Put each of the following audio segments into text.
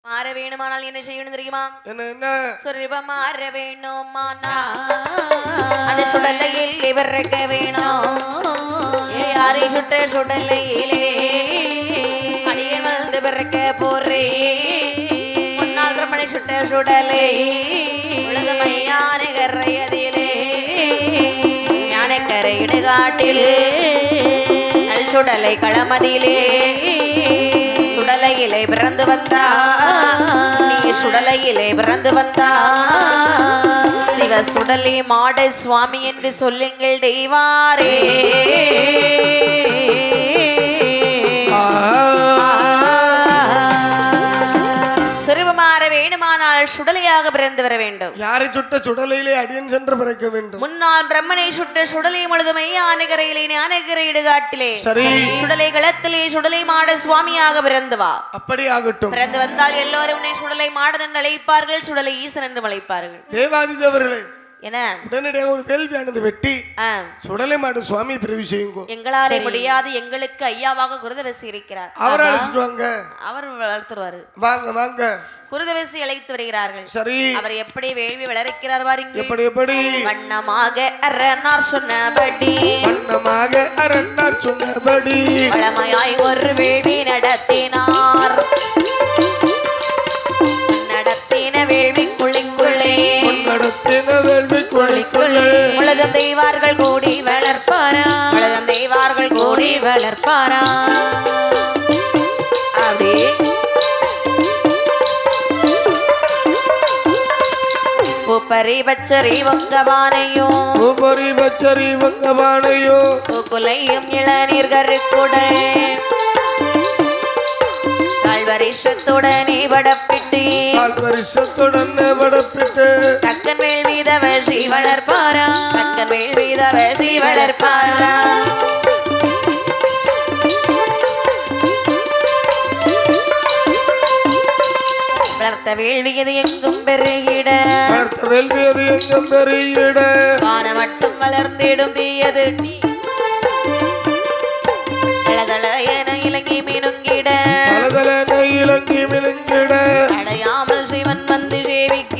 மாற வேணுமானால் என்ன செய்யணும் தெரியுமா? என்ன சொரிவ மாற வேணுமானா அந்த சுடலையில் இவர்க்க வேணும். யாரை சுட்ட சுடலையிலே அடியன் வந்து பிறக்க போறே. முன்னாள் ரமணி சுட்ட சுடலை உலக மையான கரையதிலே ஞான கரையிடு காட்டில் நல் சுடலை களமதிலே சுடலையிலே பிறந்து வந்தா நீ சுடலையிலே பிறந்து வந்தா சிவ சுடலி மாட சுவாமி என்று சொல்லுங்கள் தெய்வாரே. சொருபமாற வேணுமானால் சுடலையாக பிறந்து வர வேண்டும். யாரை சுட்ட சுடலையிலே அடியன் சென்று பிறக்க வேண்டும். முன்னால் பிரம்மனை சுட்ட சுடலை முழுதுமை ஆனகரையிலே ஞானகரை இடுகாட்டிலே சரி சுடலை களத்திலே சுடலை மாட சுவாமியாக பிறந்து வா. அப்படி ஆகட்டும். பிறந்து வந்தால் எல்லோரும் உன்னை சுடலை மாடன் என்று அழைப்பார்கள், சுடலை ஈசன் என்று அழைப்பார்கள். தேவாதி தேவர்களே என்ன உடனடியாக ஒரு வேள்வியானது வெட்டி சுடலை மாடு சுவாமி பிரிவு செய்யுங்க. எங்களாலே முடியாது, எங்களுக்கு ஐயாவாக குருதவசி இருக்கிறார், அவரை அழைச்சிட்டு வாங்க. அவர் வளர்த்துருவாரு. வாங்க வாங்க. குருதவசி அழைத்து வருகிறார்கள். சரி அவர் எப்படி வேள்வி வளர்க்கிறார் பாருங்க. எப்படி எப்படி வண்ணமாக அரண்ணார் சொன்னபடி வண்ணமாக அரண்ணார் சொன்னபடி வளமையாய் ஒரு வேள்வி நடத்தினார். நடத்தின வேள்வி குளிக்குள்ளே நடத்தின வேள்வி குளிக்குள்ளே உலகம் தெய்வார்கள் கூடி வளர்ப்பாரா, உலகம் தெய்வார்கள் கூடி வளர்ப்பாரா. அப்படி பூப்பரி பச்சரி வங்கபானையோ பூப்பரி பச்சரி வங்கபானையோ பூக்குலையும் இளநீர் கருக்குடல் வருஷத்துடனே வடப்பிட்டு வருஷத்துடனே வடப்பிட்டு தக்கன் மேல் வீதவ ஸ்ரீ வளர்ப்பாரா, தக்கன் மேல் வீதவ ஸ்ரீ வளர்ப்பாரா. வளர்த்த வேள்வியது எங்கும் பெருகிட, வளர்த்த வேள்வியது எங்கும் பெருகிட வான மட்டும் வளர்ந்திடும் தீயது இலங்கி மினுங்கிட இலங்கி மினுங்கிட அடையாமல் சிவன் வந்து சேவிக்க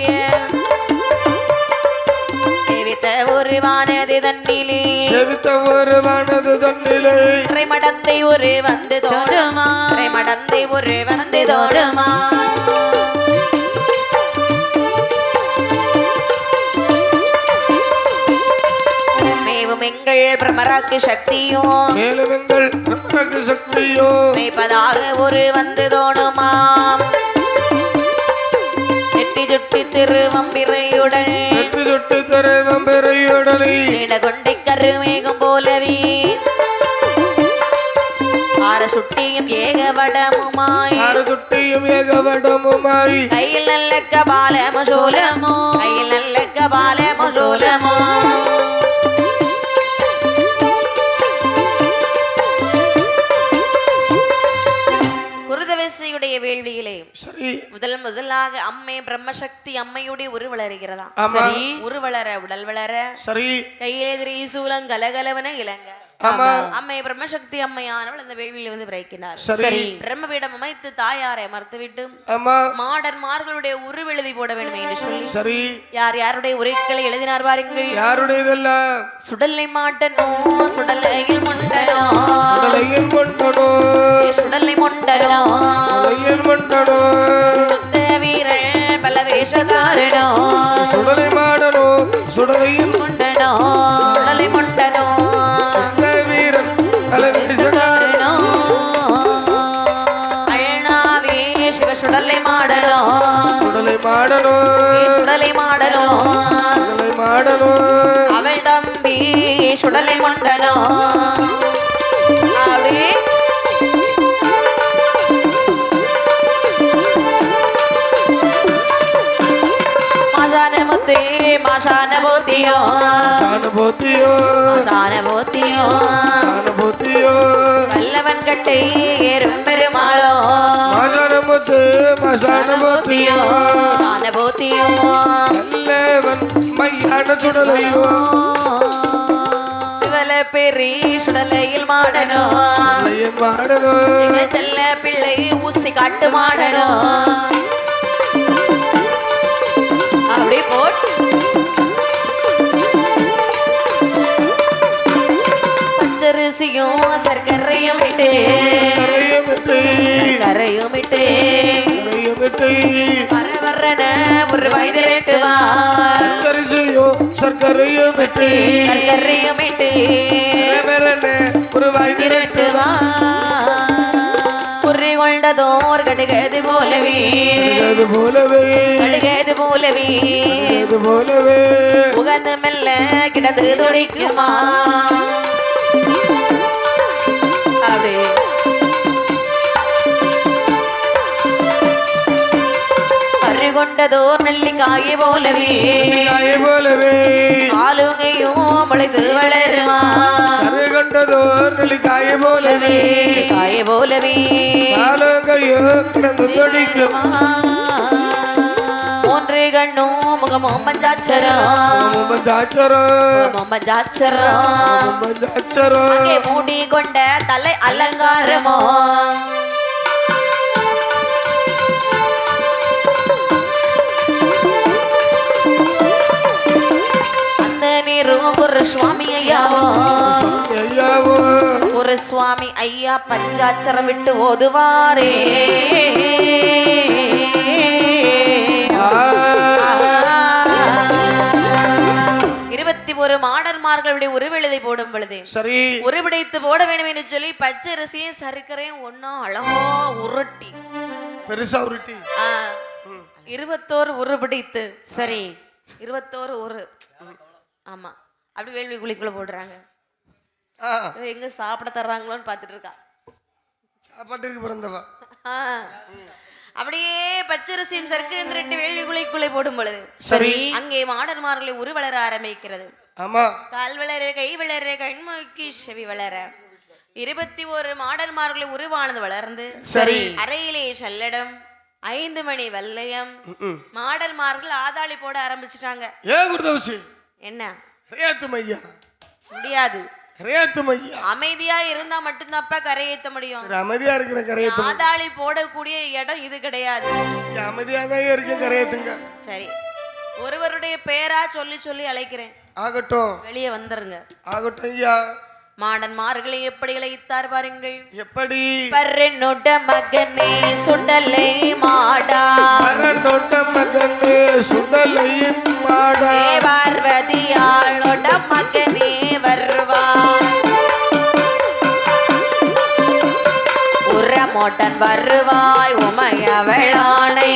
சேவித்த ஒரு வானது தன்னிலே சேவித்த ஒரு வானது தன்னிலே மடந்தை ஒரு வந்து தோடுமா, மடந்தை ஒரு வந்து தோடுமா. மேலும் எங்கள் பிரம்மராக்கு சக்தியோ மேலும் எங்கள் பிரம்மராக்கு சக்தியோ மேய்ப்பதாக ஒரு வந்து தோணுமாம். நெட்டி சுட்டி திருவம்பிரையுடன் நெட்டி சுட்டி திருவம்பிரையுடனே கொண்டை கருமேகம் போலவே ஆர சுட்டியும் ஏகவடமுமாய் ஆர சுட்டியும் ஏகவடமுமாய் கையில் நல்ல கபாலமோ சோலமோ கையில் நல்ல கபாலமோ சோலமோ. குருதவசியுடைய வேள்வியிலே முதலாக அம்மை பிரம்மசக்தி அம்மையுடைய உரு வளர்கிறதா. சரி உரு வளர உடல் வளர சரி கையிலே திரீசூலம் கலகலவன இளங்க அம்மை பிரம்மசக்தி அம்மையானவள் அந்த வேள்வியில் வந்து பிறக்கினார். சரி பிரம்மபீடம் அமைத்து தாயாரை அமர்த்துவிட்டு மாடன்மார்களுடைய உருவெழுதி போட வேண்டும் என்று சொல்லி சரி யார் யாருடைய உரைகளை எழுதினார் பாருங்கள். யாருடையதெல்லாம் சுடலை மாட்டனோ சுடலையில் மொண்டனோ சுடலையில் மொண்டனோ சுடலை மொண்டனோ சுடலையில் மொண்டனோ வீரன் பல வேஷக்காரனோ சுடலை மாடனோ சுடலையில் மொண்டனோ சுடலை மொண்டனோ சுடலை மாடனோ சுடலை மாடனோ சுடலை மாடனோ சுடலை மாடனோ அவள் தம்பி சுடலை மண்டனோ. அப்படி மாசானமுத்தே மாசானபோத்தியோ சானபோத்தியோ சானபோத்தியோ சானபோத்தியோ வல்லவன் கட்டை ஏறும் பெருமாளோ மாசானமுத்து மாசானபோத்தியோ சானபோத்தியோ நல்லவன் மையான சுடலையோ சிவல பெரி சுடலையில் மாடனோ மாடனோ செல்ல பிள்ளை ஊசி காட்டு மாடனோ பச்சரிசியும் சர்க்கரையும் விட்டு கரையும் விட்டு வரவர்றன ஒரு வயதிரட்டுவா சர்க்கரையும் விட்டு ஒரு வயதிரட்டுவா குறி கொண்டதோர் கடுகது போலவே உகந்து மெல்ல கிடந்து துடிக்குமா அப்படி கொண்டதோர் நெல்லிக்காயை போலவே ஆளுகையும் முளைத்து வளருமா கொண்டதோர் நெல்லிக்காயை போலவே ஆளுகையும் கிடந்து துடிக்குமா மூன்று கண்ணும் முகமும் பஞ்சாச்சரம் மூடி கொண்ட தலை அலங்காரமோ ஒரு சுவாமி ஐயாவோ ஒரு சுவாமி ஐயா பஞ்சாச்சரம் விட்டு ஓதுவாரே 21 மாடன்மார்களுடைய உருவெழுதை போடும் பொழுது சரி உருவிடைத்து போட வேண்டும் என்று சொல்லி பச்சரிசியும் சர்க்கரையும் ஒன்னா அழகா உருட்டி பெருசா உருட்டி 21 உருபிடித்து சரி 21 உரு ஆமா அப்படி வேள்வி குழிக்குள்ள போடுறாங்க எங்க சாப்பிட தர்றாங்களோன்னு பாத்துட்டு இருக்கா சாப்பாட்டுக்கு பிறந்தவா அப்படியே பச்சரிசியும் சர்க்கரையும் திரட்டி வேள்வி குழிக்குள்ளே போடும் பொழுது சரி அங்கே மாடன்மார்களை உரு வளர ஆரம்பிக்கிறது ஆமா கால் வளர கை வளர கண்மூக்கி செவி வளர 21 மாடன்மார்களை உருவானது வளர்ந்து சரி அறையிலே சல்லடம் 5 மணி வல்லையம் மாடன்மார்கள் ஆதாளி போட ஆரம்பிச்சிட்டாங்க என்ன முடியாது அமைதியா இருந்தா மட்டும்தான்ப்பா கரையேத்த முடியும் அமைதியா இருக்கிற கரையேத்த ஆதாளி போடக்கூடிய இடம் இது கிடையாது அமைதியா தான் இருக்க கரையேத்துங்க சரி ஒருவருடைய பெயரா சொல்லி சொல்லி அழைக்கிறேன் ஆகட்டும் வெளியே வந்துருங்க ஆகட்டும் ஐயா மாடன்மார்களை எப்படி இழைத்தார் பாருங்கள் எப்படி பரனோட மகனே சுடலை மாடா பரனோட மகனே சுடலை மாடா பார்வதியாளோட மகனே வருவா உரமோட்டன் வருவாய் உமையவளானை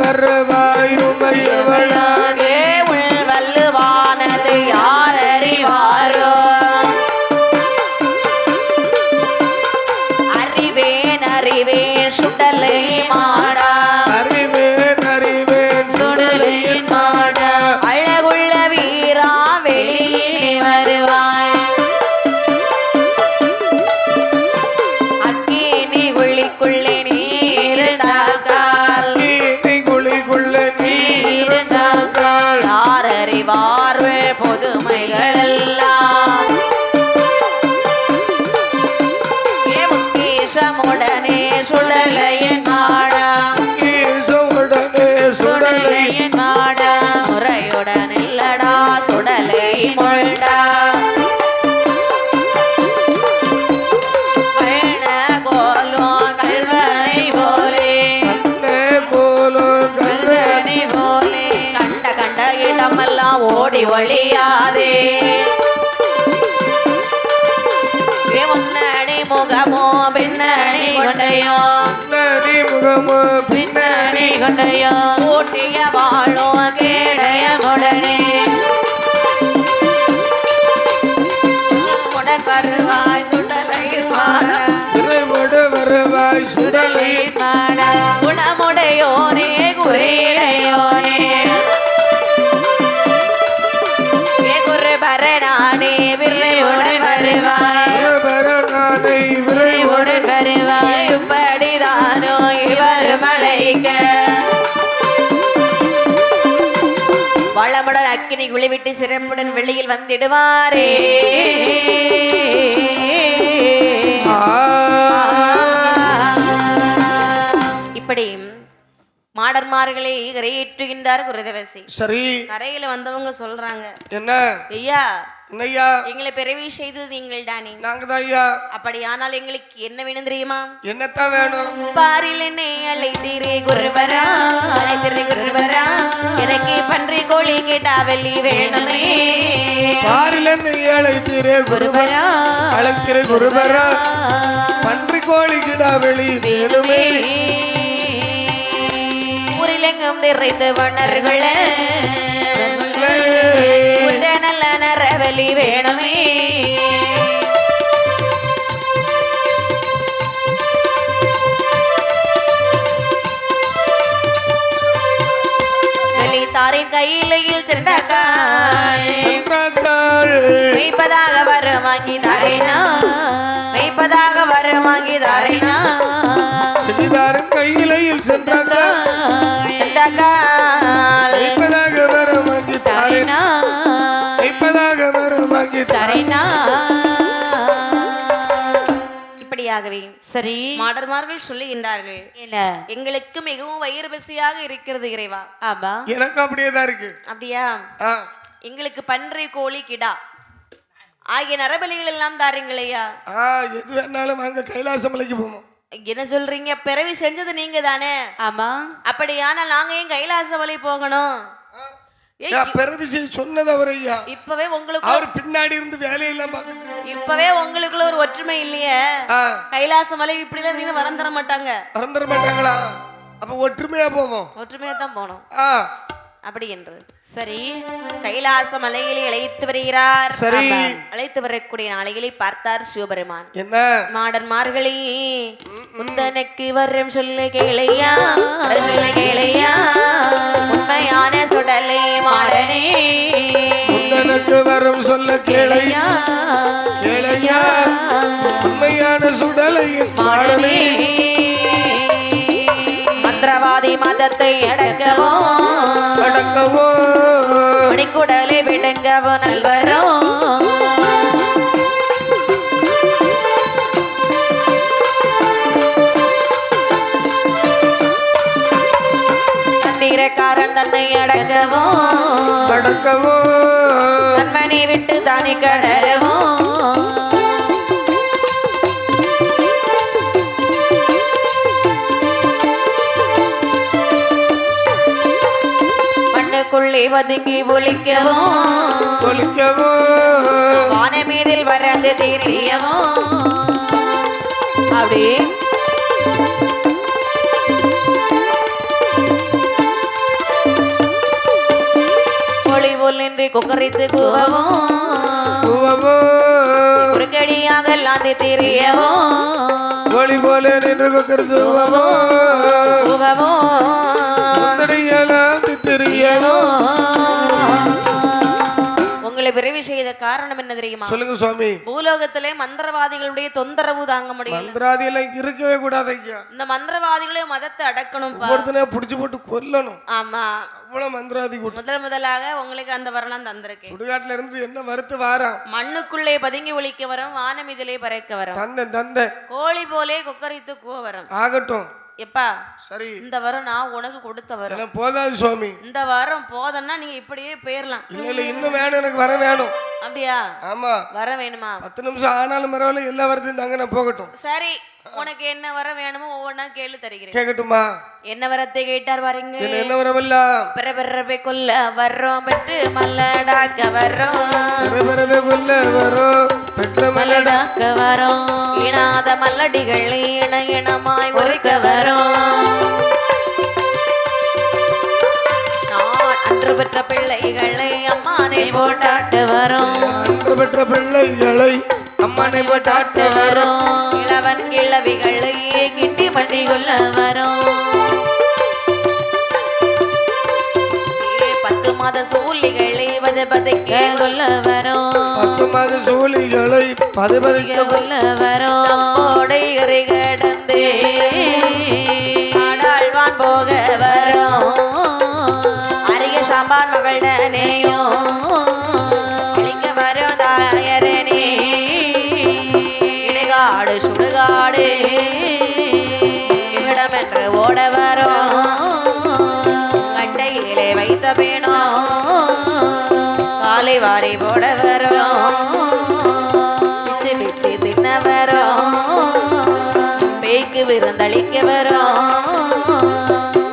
வருவாய் உமையவளானே உள் வல்லுவானது யார் அறிவாரோ அறிவேன் சுடலை மாடா அறிவேன் சுடலை மாடா அழகுள்ள வீரா வெளியே வருவாய் அக்கீனி குழிக்குள்ளே நீர்ந்தாக்கால் யார் அறிவார்கள் பொதுமைகள் எல்லாம் முடனே சுடலையின் மாடா சுடலையின் மாடா முறையுடன் இல்லடா சுடலை முண்டா கண்ண கோலோ கல்வனை போலே கண்ட கண்ட இடமெல்லாம் ஓடி ஒளியாதே முன்னணி முகமோ பின்னணி கொண்டையோ ஊட்டிய வாழோ கேடைய உடனே உடன் வருவாய் சுடலை மாடா குணமுடையோனே குறிடையோனே குரு பரணானே விரைவுடன் வருவாய் இப்படிதானோ இவர் மலைக்க வளமுடன் அக்கினி குளிவிட்டு சிறப்புடன் வெளியில் வந்திடுவாரே இப்படி மாடன்மார்களை கரையேற்றுகின்றார் குருதேவசி சரி கரையில வந்தவங்க சொல்றாங்க என்ன ஐயா என்னய்யா எங்களை பிறவி செய்தது நீங்கள் தானே. நாங்க தான் ஐயா. அப்படியானால் எங்களுக்கு என்ன வேணும் தெரியுமா? என்னத்தான் வேணும்? பாரில் என்னை அழைத்திரே குருவரா, அழைத்திரே குருவரா, எனக்கு பன்றி கோழி கேட்டா வெள்ளி வேணுமே. பாரில் என்னை அழைத்திரே குருவரா, அழைத்திரே குருவரா, பன்றி கோழி கேட்டா வெளி வேணுமே. ஊரிலெங்கும் திரைத்து வண்ணர்களே, நல்ல நரவலி வேணுமே. வெளித்தாரின் கையிலையில் சென்றாக்காள் மெய்ப்பதாக வரும் வாங்கி தாரினா, மெய்ப்பதாக வரும் வாங்கி தாரினா. வெளித்தாரின் கையிலையில் சென்றாக்காள் மெய்ப்பதாக வரும் வாங்கி தாரினா, மெய்ப்பதாக வரும் வாங்கி தாரினா. இப்படியாகவே சரி மாடர்மார்கள் சொல்லுகின்றார்கள், என்ன எங்களுக்கு மிகவும் வயிறு பசியாக இருக்கிறது இறைவா. ஆமா எனக்கு அப்படியே தான் இருக்கு. அப்படியா? எங்களுக்கு பன்றி கோழி கிடா ஆகிய நரபலிகள் எல்லாம் தாருங்களையா. எது வேணாலும் வாங்க, கைலாச மலைக்கு போவோம். என்ன சொல்றீங்க? பிறவி செஞ்சது நீங்க தானே? ஆமா. அப்படியானால் நாங்க ஏன் கைலாச மலை போகணும்? பிறவி சொன்னது அவர் ஐயா. இப்பவே உங்களுக்கு அவர் பின்னாடி இருந்து வேலையெல்லாம் பார்த்துட்டு இப்பவே உங்களுக்குள்ள ஒரு ஒற்றுமை இல்லையே. கைலாச மலை இப்படி எல்லாம் நீங்க வரந்தர மாட்டாங்க. வரந்தர மாட்டாங்களா? அப்ப ஒற்றுமையா போவோம். ஒற்றுமையா தான் போனோம். அப்படி என்று சரி கைலாச மலையிலே அழைத்து வருகிறார். சரி அழைத்து வரக்கூடிய நாளைகளை பார்த்தார் சிவபெருமான். என்ன மாடன்மார்களே, முந்தனுக்கு வரும் சொல்ல கேளையா, சொல்ல கேளையா, உண்மையான சுடலை மாடனே, முந்தனுக்கு வரும் சொல்ல கேளையா, கேளையா, உண்மையான சுடலையின் மாடனே. மந்திரவாதி மதத்தை அடக்கவோ அடக்கவோ, மணிக்குடலை விடுங்கவோ நல்வரோ. தண்ணீரக்காரன் தன்னை அடக்கவோ அடக்கவோ, தன்மனை விட்டு தானே கடரவோ. மண்ணுக்குள்ளே ஒதுங்கி ஒழிக்கவோ ஒழிக்கவோ, வான மீதில் வரந்து தெரியவோ. அப்படி ஒளி போல் நின்று கொக்கரித்து கூவவோ கூவவோ, குறுக்கடியாக லாந்தி தெரியவோ. ஒளி போல நின்று கொக்கரித்து கூவவோ கூவவோ, தெரியவோ. உங்களை பிறவி செய்த காரணம் என்ன தெரியுமா? சொல்லுங்க சுவாமி. பூலோகத்திலே மந்திரவாதிகளுடைய தொந்தரவு தாங்க முடியல. மந்திரவாதிகளை இருக்கவே கூடாது ஐயா. இந்த மந்திரவாதிகளே மதத்தை அடக்கணும், ஒருத்தனே புடிச்சு போட்டு கொல்லணும். ஆமா, அவ்வளவு மந்திரவாதி முதலாக உங்களுக்கு அந்த வரலாம் தந்திருக்கேன். சுடுகாட்டுல இருந்து என்ன மறுத்து வாரம், மண்ணுக்குள்ளே பதுங்கி ஒழிக்க வரும், வானம் இதிலே பறக்க வரும், தந்தை தந்தை கோழி போலே கொக்கரித்து கூவ வரும். ஆகட்டும் எப்பா. சரி, இந்த வாரம் நான் உனக்கு கொடுத்த வரம் போதாது சுவாமி. இந்த வாரம் போதன்னா நீங்க இப்படியே போயிடலாம். இல்ல இல்ல, இன்னும் வேணும், எனக்கு வர வேணும். அப்படியா? ஆமா, வர வேணுமா? 10 நிமிஷம் ஆனாலும் பரவாயில்ல, எல்லா வரத்தையும் தாங்க நான் போகட்டும். சரி, உனக்கு என்ன வர வேணுமோ ஒவ்வொன்னா கேளு தருகிறேன். கேட்கட்டுமா? என்ன வரத்தை கேட்டார் பாருங்க. என்ன வரம் இல்ல? பிறபிறவை கொல்ல வர்றோம், பெற்று மல்லடாக்க வர்றோம், பிறபிறவை கொல்ல வர்றோம், பெற்று மல்லடாக்க வர்றோம், இனாத மல்லடிகள் இன இனமாய் ஒருக்க வர்றோம். நான் அன்று பெற்ற பிள்ளைகளை அம்மானை போட்டாட்டு வரும், அன்று பெற்ற பிள்ளைகளை அம்மானை போட்டாட்டு வரும், இளவன் கிழவிகளை கிட்டி மண்டி கொள்ள வரும். 10 மாத சூழிகளை பதைக்க கொள்ள வரும், 10 மாத சூழிகளை பதைக்க கொள்ள வரும். ஓடை கரை கடந்து ஆடாழ்வான் போக வரும், அரிய சாம்பான் மகளனையோ அழிக்க வரும் தாயரனே. இடுகாடு சுடுகாடு இவ்விடம் என்று ஓட வரும், கட்டையிலே வைத்த பேனோ காலை மாலை வாரி போட வரும் பிச்சு பிச்சு தின்ன வரும் பேய்க்கு விருந்தளிக்க வரும்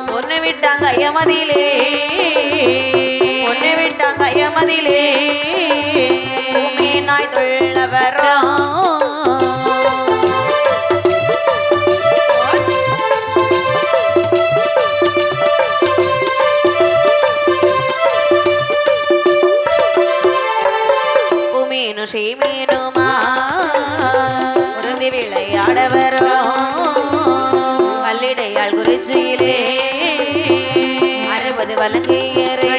பொண்ணு விட்டாங்க ஐயமதியிலே பொண்ணு விட்டாங்க ஐயமதியிலே நாய் தொள்ள வரும் மீனுமா உருந்தி விளையாட வரும் கல்லிடையாள் குறிச்சியிலே 60 வலங்கையரே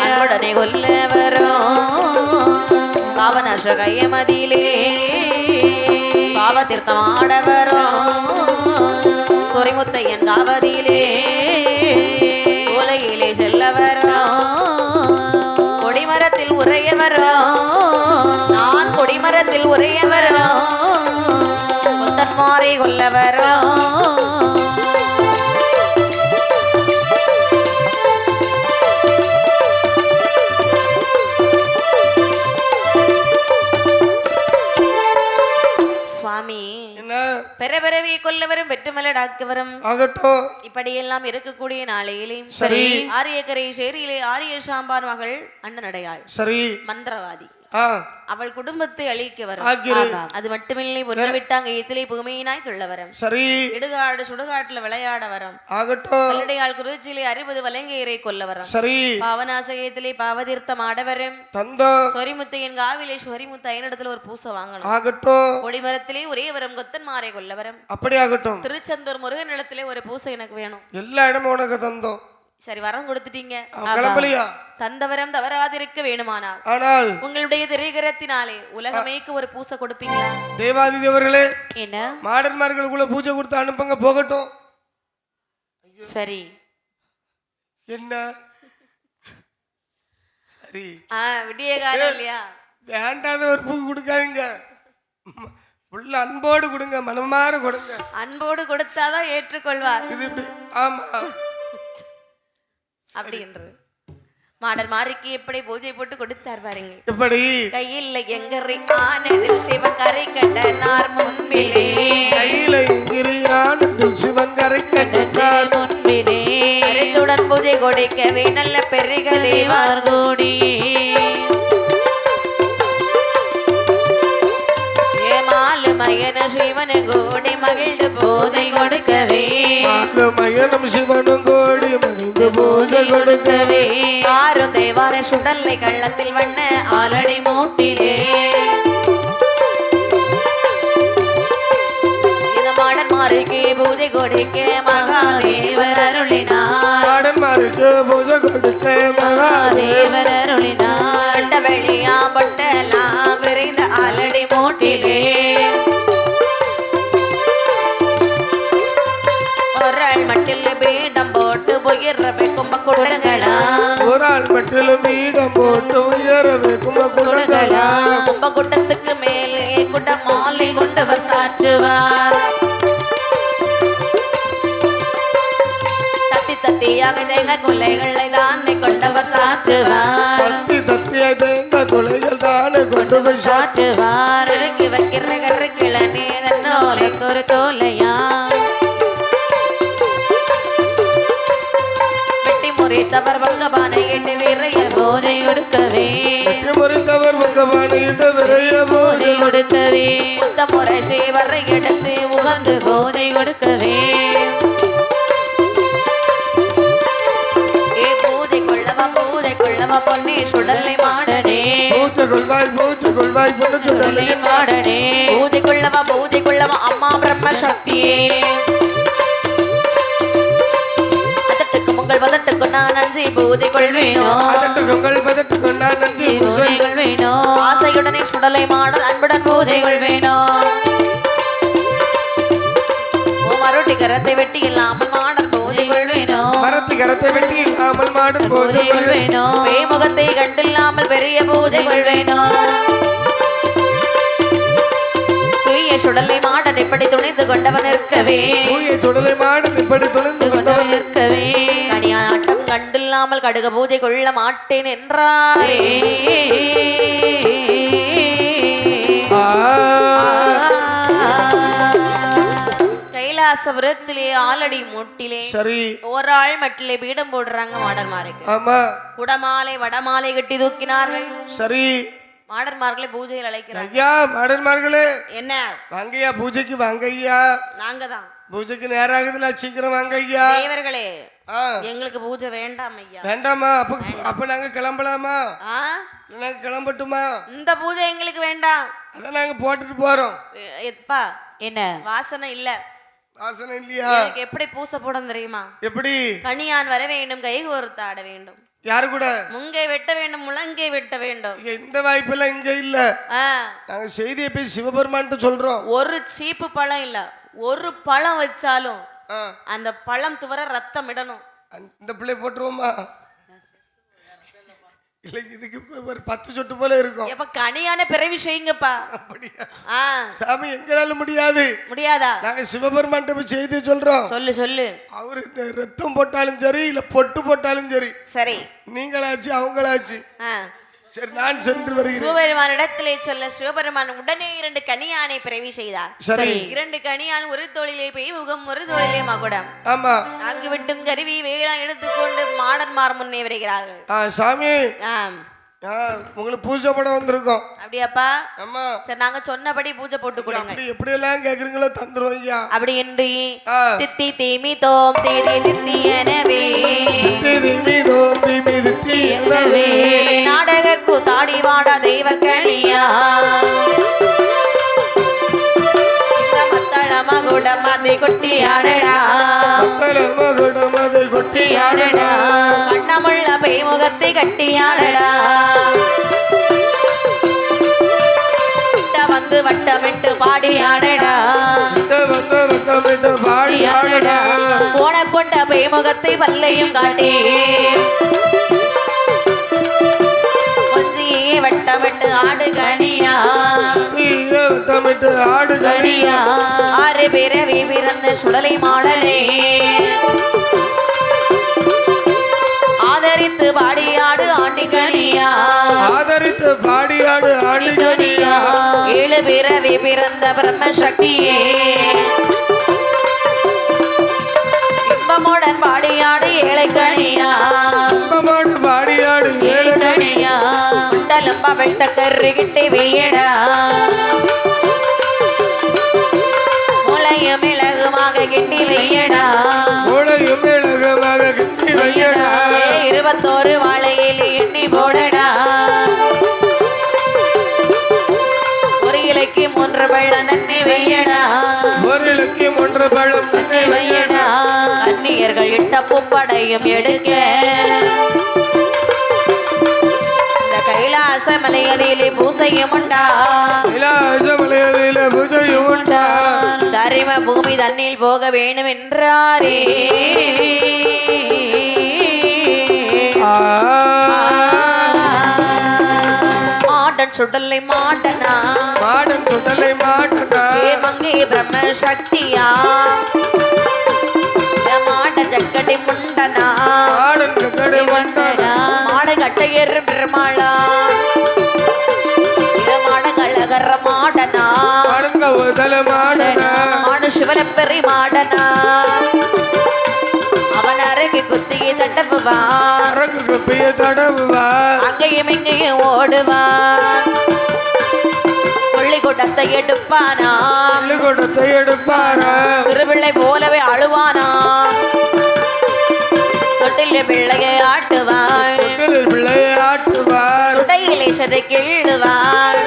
அன்புடனே கொல்ல வரும் பாவநாச கையமதியிலே பாவ தீர்த்தம் ஆட வரும் சொரிமுத்தையன் காவதியிலே உலகிலே செல்ல வரும் கொடிமரத்தில் உரைய வரும் நான் கொடிமரத்தில் உரைய வரும் முத்தன்மாரை கொல்ல வரும் சுவாமி பெறவி கொல்லவரும் பெற்றுமலடாக்கவரும் ஆகட்டும் இப்படியெல்லாம் இருக்கக்கூடிய நாளையிலே சரி ஆரியக்கரை சேரியிலே ஆரிய சாம்பார் மகள் அண்ணனடையாள் சரி மந்திரவாதி அவள் குடும்பத்தை அழிக்க வரும் அது மட்டுமில்லை பொண்ணு விட்டாங்க எத்திலே புகுமையினாய் துள்ள வரும் சரி இடுகாடு சுடுகாட்டுல விளையாட வரும் ஆகட்டும் கல்லடையாள் குறிச்சியிலே 60 வலங்கையரை கொல்ல வரும் சரி பாவநாசகத்திலே பாவதீர்த்தம் ஆட வரும் தந்தோ சொரிமுத்தையன் காவிலே சொரிமுத்த ஐநடத்துல ஒரு பூசை வாங்கணும் ஆகட்டும் கொடிமரத்திலே ஒரே வரும் கொத்தன்மாரை கொல்ல வரும் அப்படி ஆகட்டும் திருச்செந்தூர் முருகன் நிலத்திலே ஒரு பூசை எனக்கு வேணும் எல்லா இடமும் உனக்கு தந்தோம் சரி வரம் கொடுத்துட்டீங்க தந்தவரம் தவறாதிருக்க வேணுமானால் ஆனால் உங்களுடைய திரைகரத்தினாலே உலகமேக்கு ஒரு பூசை கொடுப்பீங்களா தேவாதி தேவர்களே என்ன மாடன்மார்களுக்குள்ள பூஜை கொடுத்து அனுப்புங்க போகட்டும் சரி என்ன சரி விடிய காலம் இல்லையா வேண்டாத ஒரு பூ கொடுக்காதீங்க உள்ள அன்போடு கொடுங்க மனமாற கொடுங்க அன்போடு கொடுத்தாதான் ஏற்றுக்கொள்வார் இது ஆமா அப்படின்றது மாடர் மாரிக்கு எப்படி பூஜை போட்டு கொடுத்தார் பாருங்க எப்படி கையில் எங்கறி ஆனதில் சிவன் கரை கண்டனார் முன்பிலே கையில் எங்கறி ஆனதில் சிவன் கரை கண்டனார் முன்பிலே அரித்துடன் பூஜை கொடுக்கவே நல்ல பெருக தேவார் கோடி மயன சிவன கோடி மகிழ்ந்து பூஜை கொடுக்கவே மயனம் சிவனும் கோடி மகிழ்ந்து பூஜை கொடுக்கவே ஆறும் தேவார சுடல்லை கள்ளத்தில் வண்ண ஆலடி மூட்டிலே இது மாடன்மாருக்கு பூஜை கொடுக்க மகாதேவர் அருளினார் மாடன்மாருக்கு பூஜை கொடுக்க மகாதேவர் அருளினார் வெளியா பட்டெல்லாம் விரைந்த ஆலடி மூட்டிலே மட்டில் பீடம் போட்டு உயரவே கும்ப குடங்களா ஒரு ஆள் மட்டில் பீடம் போட்டு உயரவே கும்ப குடங்களா கும்ப குட்டத்துக்கு மேலே குட மாலை கொண்டவர் சாற்றுவார் தத்தி தத்தியாக தேங்க குலைகளை தானே கொண்டவர் சாற்றுவார் தத்தி தத்தியாக தேங்க குலைகள் தானே கொண்டவர் சாற்றுவார் இறக்கி வைக்கிற கரு கிளனே தன்னோலை ஒரு தோலையா முறித்தவர் பங்கபானை இட்டு விரைய பூஜை கொடுக்கவே முறித்தவர் பங்கபானை இட்டு விரைய பூஜை கொடுக்கவே முத்த முறை செய்வரை எடுத்து உகந்து பூஜை கொடுக்கவே பூஜை கொள்ளவா பொன்னே சுடலை மாடனே பூஜை கொள்வாய் பொண்ணு சுடலை மாடனே பூஜை கொள்ளவா அம்மா பிரம்ம சக்தியே உங்கள் பதட்டுக்கு நான் நன்றி பூஜை கொள்வேனோ உங்கள் பதட்டுக்கு நான் நன்றி பூஜை கொள்வேனோ ஆசையுடனே சுடலை மாடல் அன்புடன் பூஜை கொள்வேனோ மரட்டி கரத்தை வெட்டி இல்லாமல் மாடல் பூஜை கொள்வேனோ மரத்தி கரத்தை வெட்டி இல்லாமல் மாடல் பூஜை கொள்வேனோ பேமுகத்தை கண்டில்லாமல் பெரிய பூஜை கொள்வேனோ சுடலை மாடன் எப்படி துணிந்து கொண்டவன் இருக்கவே சுடலை மாடன் எப்படி துணிந்து கொண்டவன் இருக்கவே கனியாட்டம் கண்டில்லாமல் கொள்ளாமல் கடுக பூஜை கொள்ள மாட்டேன் என்றாரே. கைலாசபுரத்திலே ஆலடி மூட்டிலே சரி ஒரு ஆள் மட்டிலே பீடம் போடுறாங்க மாடன்மாருக்கு. ஆமா, குடமாலை வடமாலை கட்டி தூக்கினார்கள். சரி மாடன்மார்களை பூஜையில் அழைக்கிறாங்க. ஐயா மாடன்மார்களே என்ன வாங்கய்யா, பூஜைக்கு வாங்கய்யா. நாங்க தான் பூஜைக்கு நேரம் ஆகுதுல, சீக்கிரம் வாங்க ஐயா. தேவர்களே எங்களுக்கு பூஜை வேண்டாம் ஐயா. வேண்டாமா? அப்ப நாங்க கிளம்பலாமா? நாங்க கிளம்பட்டுமா? இந்த பூஜை எங்களுக்கு வேண்டாம். அதான் நாங்க போட்டுட்டு போறோம். எப்பா என்ன வாசனை இல்ல? வாசனை இல்லையா? எப்படி பூசை போடும் தெரியுமா? எப்படி? கனியான் வர வேண்டும், கை கோர்த்து ஆட வேண்டும். யாரு கூட? முங்கை வெட்ட வேண்டும், முழங்கை வெட்ட வேண்டும். இந்த வாய்ப்பெல்லாம் இங்க இல்ல. நாங்க செய்தியை போய் சிவபெருமான் சொல்றோம். ஒரு சீப்பு பழம் இல்ல, ஒரு பழம் வச்சாலும் அந்த பழம் துவர ரத்தம் இடணும். இந்த பிள்ளை போட்டுருவோமா? இல்ல இதுக்கு ஒரு 10 சொட்டு போல இருக்கும். எப்ப கனியான பிறவி செய்யுங்கப்பா. அப்படியா? சாமி எங்களால முடியாது. முடியாதா? நாங்க சிவபெருமான் போய் செய்தி சொல்றோம். சொல்லு சொல்லு. அவரு ரத்தம் போட்டாலும் சரி, இல்ல பொட்டு போட்டாலும் சரி. சரி, நீங்களாச்சு அவங்களாச்சு. சரி, நான் சென்று வருகிறேன். சிவபெருமான் இடத்திலே சொல்ல சிவபெருமான் உடனே 2 கனியானை பிறவி செய்தார். சரி, 2 கனியான் ஒரு தோளிலே போய் முகம், ஒரு தோளிலே மகுடம். ஆமா, அங்கு விட்டும் கருவி வேளா எடுத்துக்கொண்டு மாடன்மார் முன்னே வருகிறார்கள். சாமி உங்களுக்கு பூஜை போட வந்திருக்கோம். அப்படியாப்பா? ஆமா. சரி, நாங்க சொன்னபடி பூஜை போட்டு கொடுங்க. அப்படி எப்படி எல்லாம் கேக்குறீங்களோ தந்துருவோம் ஐயா. அப்படி என்று தித்தி தீமி தோம் தீதி தித்தி எனவே தித்தி தீமி தோம் தீமி தித்தி எனவே நாடக கூத்தாடி வாட தெய்வ கனியா மத்தள மகுடம் அதை கொட்டி ஆடடா, மத்தள மகுடம் அதை கொட்டி ஆடடா, கண்ணமுள்ள பேமுகத்தை கட்டி ஆடடா, வந்து வட்டமிட்டு பாடி ஆடடா, வந்து வட்டமிட்டு பாடி ஆடடா, போன கொண்ட பேமுகத்தை பல்லையும் காட்டி கொஞ்சியே வட்டமிட்டு ஆடு கனியா, வட்டமிட்டு ஆடு கனியா, 6 பிறவி பிறந்த சுடலை மாடலே ஆதரித்து பாடியாடு ஆண்டி கனியா, ஆதரித்து பாடியாடு ஆண்டி கனியா, 7 பிறவி பிறந்த பிரம்ம சக்தியே இன்பமுடன் பாடியாடு ஏழை கனியா, இன்பமோடு பாடியாடு ஏழை கனியா, மண்டலம்பா வெட்ட கரு கிட்டி வெய்யடா, முளையும் இலகுமாக கிட்டி வெய்யடா, முளையும் இலகுமாக கிட்டி வெய்யடா, 21 வாழையில் எண்ணி போடடா, ஒரு இலைக்கு 3 பழம் நன்னி வெய்யடா, ஒரு இலைக்கு 3 பழம் நன்னி வெய்யடா, அந்நியர்கள் இட்ட பூப்படையும் எடுக்க இந்த கைலாச மலையதிலே பூசையும் உண்டா, கைலாச மலையதிலே பூஜையும் உண்டா, தரிம பூமி தண்ணில் போக வேணும் என்றாரே. மாடன் சுடலை மாடனா, மாடன் சுடலை மாடனா, மங்கை பிரம்ம சக்தியா, மாட ஜக்கடி முண்டனா, மாடன் ஜக்கடி முண்டனா, மாட கட்டையர் பெருமாளா, மாடகழகர மாடனா, மாடங்கவதல மாடனா, மாட சிவலப்பெரி மாடனா, அவன் அரக்கு குத்தியை தடவுவான், அரக்கு குப்பியை தடவுவான், அங்கேயும் இங்கேயும் ஓடுவான், கொள்ளிக்கூட்டத்தை எடுப்பானா, கொள்ளிக்கூட்டத்தை எடுப்பானா, சிறுபிள்ளை போலவே அழுவானா, தொட்டிலே பிள்ளையை ஆட்டுவான், தொட்டிலே பிள்ளையை ஆட்டுவான், உடையிலே சதை கிள்ளுவான்,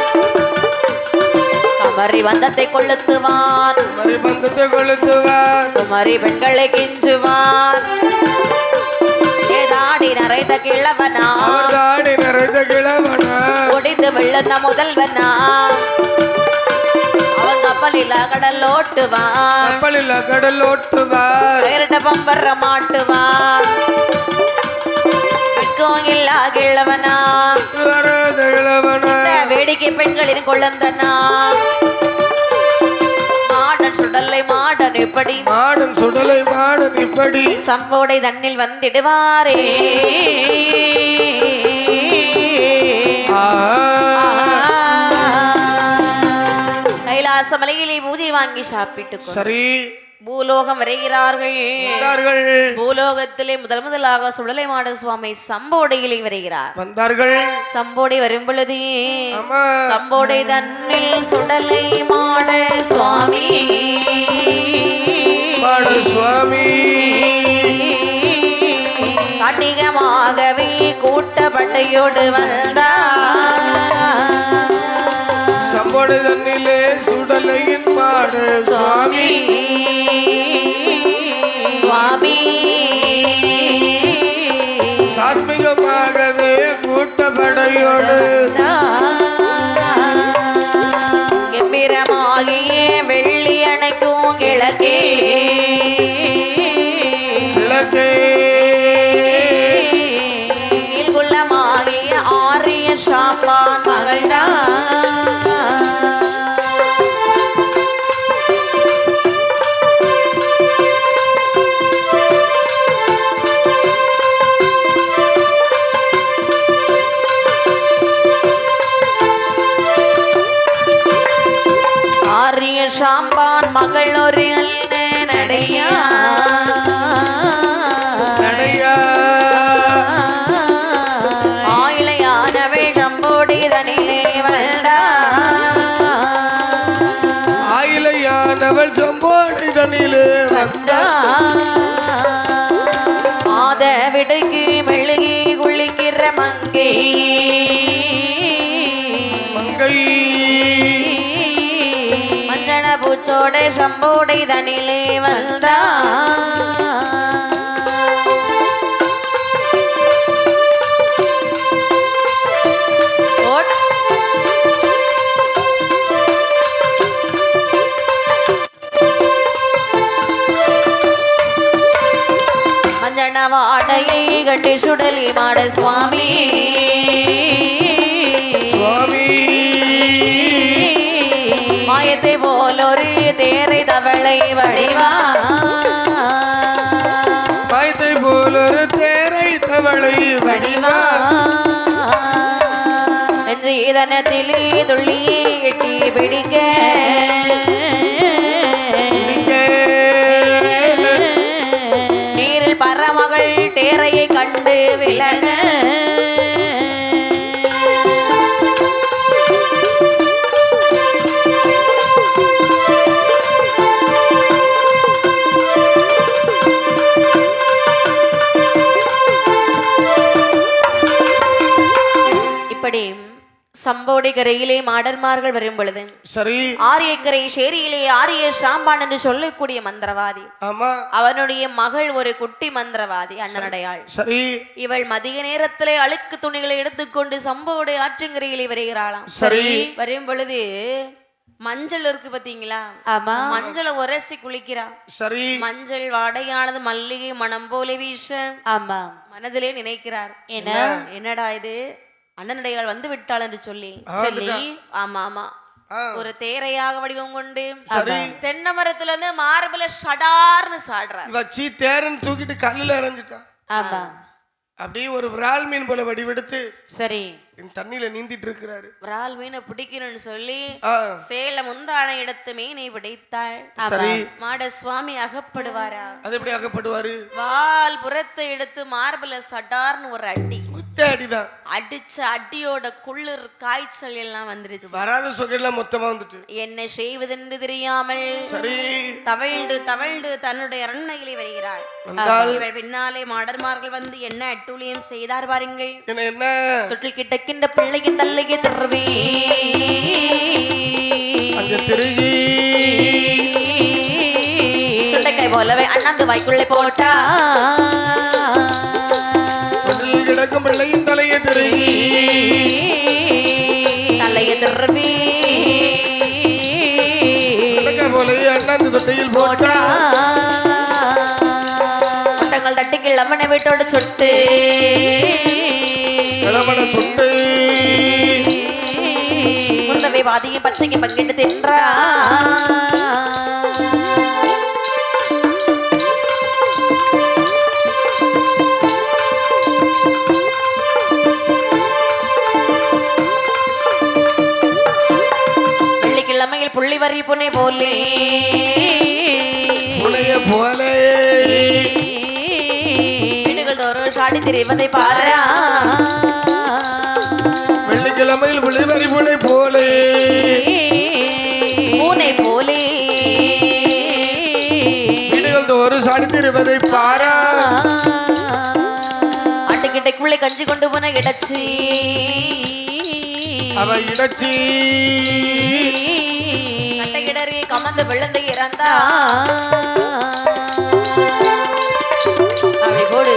குமரி பந்தத்தை கொளுத்துவான், குமரி பந்தத்தை கொளுத்துவான், குமரி பெண்களை கிஞ்சுவான், ஏதாடி நரைத்த கிழவனா, தாடி நரைத்த கிழவனா, ஒடிந்து விழுந்த முதல்வனா, அவன் கப்பலில் கடல் ஓட்டுவான், கப்பலில் கடல் ஓட்டுவான், வேறிட்ட பம்பர மாட்டுவான், இல்லா கிழவனா, வேடிக்கை பெண்களின் குழந்தனா, மாட மாடன் சுடலை மாடன் இப்படி மாடன் சுடலை மாடன் இப்படி சம்போடை தன்னில் வந்திடுவாரே கைலாச மலையிலே பூஜை வாங்கி சாப்பிட்டு சரி பூலோகம் வருகிறார்கள். பூலோகத்திலே முதலாக சுடலை மாட சுவாமி சம்போடையிலே வருகிறார். வந்தார்கள். சம்போடை வரும் பொழுது சம்போடை தன்னில் சுடலை மாட சுவாமி காட்டிகமாகவே கூட்டப்பட்டையோடு வந்தார். சம்போடை தன்னிலே சுடலையின் மாட சுவாமி சுவாமி சாத்மிகமாகவே கூட்டப்படையோடு கம்பீரமாகிய வெள்ளி அணைக்கும் கிழக்கே கீழ்குள்ளமாகிய ஆரிய ஷாப்பான் மகள்தான். ஷாம்பான் மகள் ஒரு நடையா ஆயிலையானவள் சம்போடை தனிலே வந்தார். ஆயிலையானவள் சம்போடை தனிலே வந்தார். ஆத விடுக்கு மெழுகி குளிக்கிற மங்கை பூச்சோட சம்போடை தனிலே வந்தார். மஞ்சன வாடையை கட்டி சுடலி மாட சுவாமி சுவாமி மாயத்தை போலொரு தேரை தவளை வடிவா மாயத்தை போலொரு தேரை தவளை வடிவா நெஞ்சு இதனத்திலே துள்ளி எட்டி பிடிக்க நீரில் பரமகள் தேரையை கண்டு விலக சம்போடை கரையிலே மாடன்மார்கள் வரும் பொழுது சரி ஆரியக்கரை சேரியிலே ஆரிய சாம்பான் என்று சொல்லக்கூடிய மந்திரவாதி ஆமா அவனுடைய மகள் ஒரு குட்டி மந்திரவாதி அண்ணனடையாள் சரி இவள் மதிய நேரத்திலே அழுக்கு துணிகளை எடுத்துக்கொண்டு சம்போடை ஆற்றங்கரையிலே வருகிறாளாம். சரி வரும் பொழுது மஞ்சள் இருக்கு பாத்தீங்களா? ஆமா. மஞ்சளை உரசி குளிக்கிறா. சரி மஞ்சள் வாடையானது மல்லிகை மனம் போல வீச ஆமா மனதிலே நினைக்கிறார், என்னடா இது அண்ணனடையாள் வந்து விட்டாள் என்று சொல்லி ஆமா ஆமா ஒரு தேரையாக வடிவம் கொண்டு தென்னை மரத்துல இருந்து மார்புல ஷடார்னு சாடுறார். வச்சி தேரன் தூக்கிட்டு கல்லுல இறஞ்சிட்டா. ஆமா அப்படியே ஒரு விரால் மீன் போல வடிவெடுத்து சரி தண்ணியில நீந்திட்டு இருக்கிறாரு. விரால் மீனை பிடிக்கணும்னு சொல்லி சேல முந்தானை எடுத்து மீனை பிடித்தாள். மாட சுவாமி அகப்படுவாரா? அது எப்படி அகப்படுவாரு? வால் புறத்தை எடுத்து மார்புல சடார்னு ஒரு அடி அடிதான் அடிச்ச அடியோட குளிர் காய்ச்சல் எல்லாம் வந்துருச்சு. வராத சுகெல்லாம் மொத்தமா வந்துட்டு என்ன செய்வதென்று தெரியாமல் சரி தவழ்ந்து தவழ்ந்து தன்னுடைய அரண்மனையிலே வருகிறாள். இவள் பின்னாலே மாடர்மார்கள் வந்து என்ன அட்டூழியம் செய்தார் பாருங்கள். என்ன தொட்டில் கிட்டக்கின்ற பிள்ளையின் தள்ளைய திருவி திருகி சுண்டைக்காய் போலவே அண்ணாந்து வாய்க்குள்ளே போட்டா கிடக்கும் பிள்ளையின் தலையை திருகி தலையை திருவி போல அண்ணாந்து தொட்டையில் போட்டா தங்கள் தட்டிக்கு லம்மனை வீட்டோடு சொட்டு கிளம்பன சொட்டு முந்தவை வாதியும் பச்சைக்கு பங்கிட்டு தின்றா புள்ளிவரி புனை போலே போலே வீடுகள் தோறும் சாடி திரிவதை பாரா வெள்ளிக்கிழமையில் புள்ளிவரி புனை போலே பூனை போலே வீடுகள் தோறும் சாடி திரிவதை பாரா ஆட்டுக்கிட்டைக்குள்ளே கஞ்சி கொண்டு போன இடச்சி அவ இடச்சி கட்டையிடறி கமந்து விழுந்து இறந்தா அப்படி போடு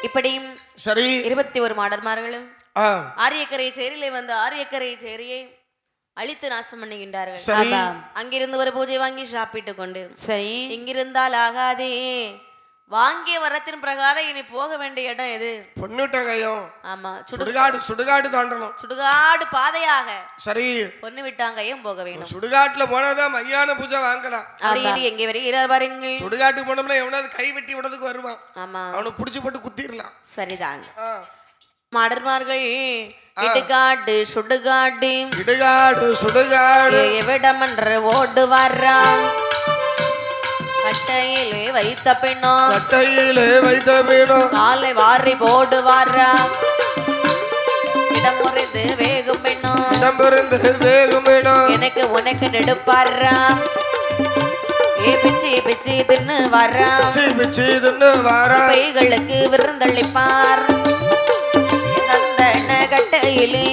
இப்படியும் சரி 21 மாடன்மார்களும் ஆரியக்கரை சேரிலே வந்து ஆரியக்கரை சேரியை அழித்து நாசம் பண்ணுகின்றார்கள். அங்கிருந்து ஒரு பூஜை வாங்கி சாப்பிட்டு கொண்டு சரி இங்கிருந்தால் ஆகாதே வாங்கிய வரத்தின் பிரகாரம் இனி போக வேண்டிய இடம் எது? பொன்னுவிட்டாங்கயம். ஆமா, சுடுகாடு தாண்டணும். சுடுகாடு பாதையாக சரி பொண்ணு விட்டாங்கயம் போக வேணும். சுடுகாட்டுல போனாதான் மையான பூஜை வாங்கலாம். அப்படி எங்கே வருகிறார் பாருங்கள். சுடுகாட்டுக்கு போனோம்னா எவனாவது கை வெட்டி விடறதுக்கு வருவான். ஆமா, அவனை புடிச்சு போட்டு குத்திரலாம். சரிதான். மாடர்மார்கள் இடுகாடு சுடுகாடு எவிடமன்ற ஓடு வர்றான் கட்டையிலே வைத்த பெண்ணோ காலை வாரி போடு வர்றான் இடமுறைந்து வேகும் பெண்ணோ எனக்கு உனக்கு நெடுப்பாடுறான் பிச்சி தின்னு வர்றான் கைகளுக்கு விருந்தளிப்பார் கட்டையிலே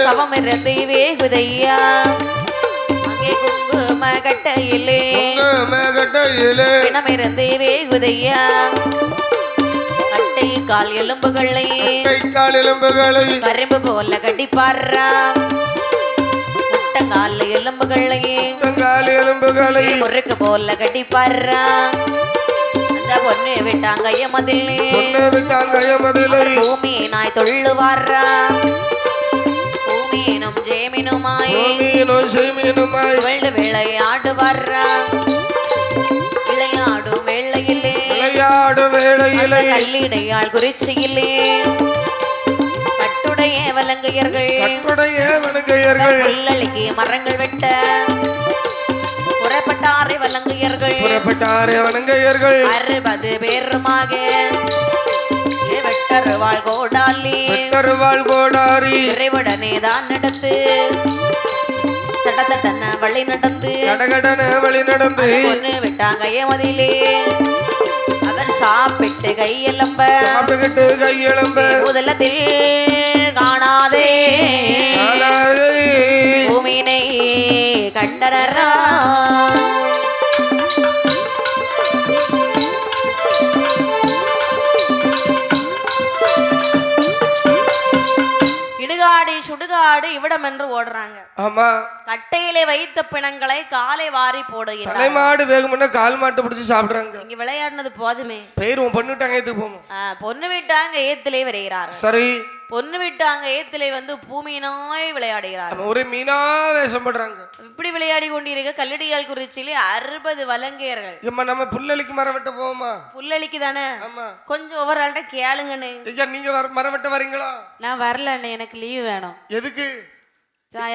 சவமிரத்தை வேகுதையா அங்கே குங்கும கட்டையிலே பிணமிரந்து வேகுதையா கட்டை கால் எலும்புகளை கரும்பு போல கட்டிப்பாடுறா முட்டங்கால் எலும்புகளை பொறுக்கு போல கட்டிப்பாடுறா பொண்ணு விட்டாங்க பூமி நாய் தொள்ளு வாரா பூமீனும் ஜேமினுமாய் விளையாடு வாரா விளையாடும் வேளையிலே கல்லிடையாள் குறிச்சியிலே கட்டுடைய வலங்கையர்கள் புல்லளிக்கு மரங்கள் வெட்ட புறப்பட்டாரே வலங்கையர்கள் 60 பேருமாக வெட்டருவாள் கோடாலி இறைவுடனே தான் நடத்து தடதடன வழி நடந்து பொண்ணு விட்டாங்க ஏமதிலே அவர் சாப்பிட்டு கையெலம்ப முதலத்தில் காணாதே பூமியினை கண்டனரா சுடுகாடு இவிடம் என்று ஓடுறாங்க. ஆமா, கட்டையிலே வைத்த பிணங்களை காலை வாரி போடுகிறாங்க. தலைமாடு வேகும்னா கால் மாட்டு பிடிச்சு சாப்பிடுறாங்க. இங்க விளையாடுனது போதுமே, பேர் உன் பொண்ணு விட்டாங்க ஏத்துக்கு போவோம். பொண்ணு விட்டாங்க ஏத்திலே வருகிறார். சரி, பொண்ணு விட்டாங்க ஏத்திலே வந்து பூமீனாய் விளையாடுகிறார். ஒரு மீனா வேஷம் போடுறாங்க. இப்படி விளையாடி கொண்டிருக்க கல்லடியால் குறிச்சிலே 60 வலங்கையர்கள். நம்ம புல்லளிக்கு மரம் வெட்ட போவோமா? புல்லளிக்கு தானே. ஆமா, கொஞ்சம் ஓவரால்ட்ட கேளுங்கண்ணே. நீங்க மரம் வெட்ட வரீங்களா? நான் வரல அண்ணே, எனக்கு லீவ் வேணும். எதுக்கு?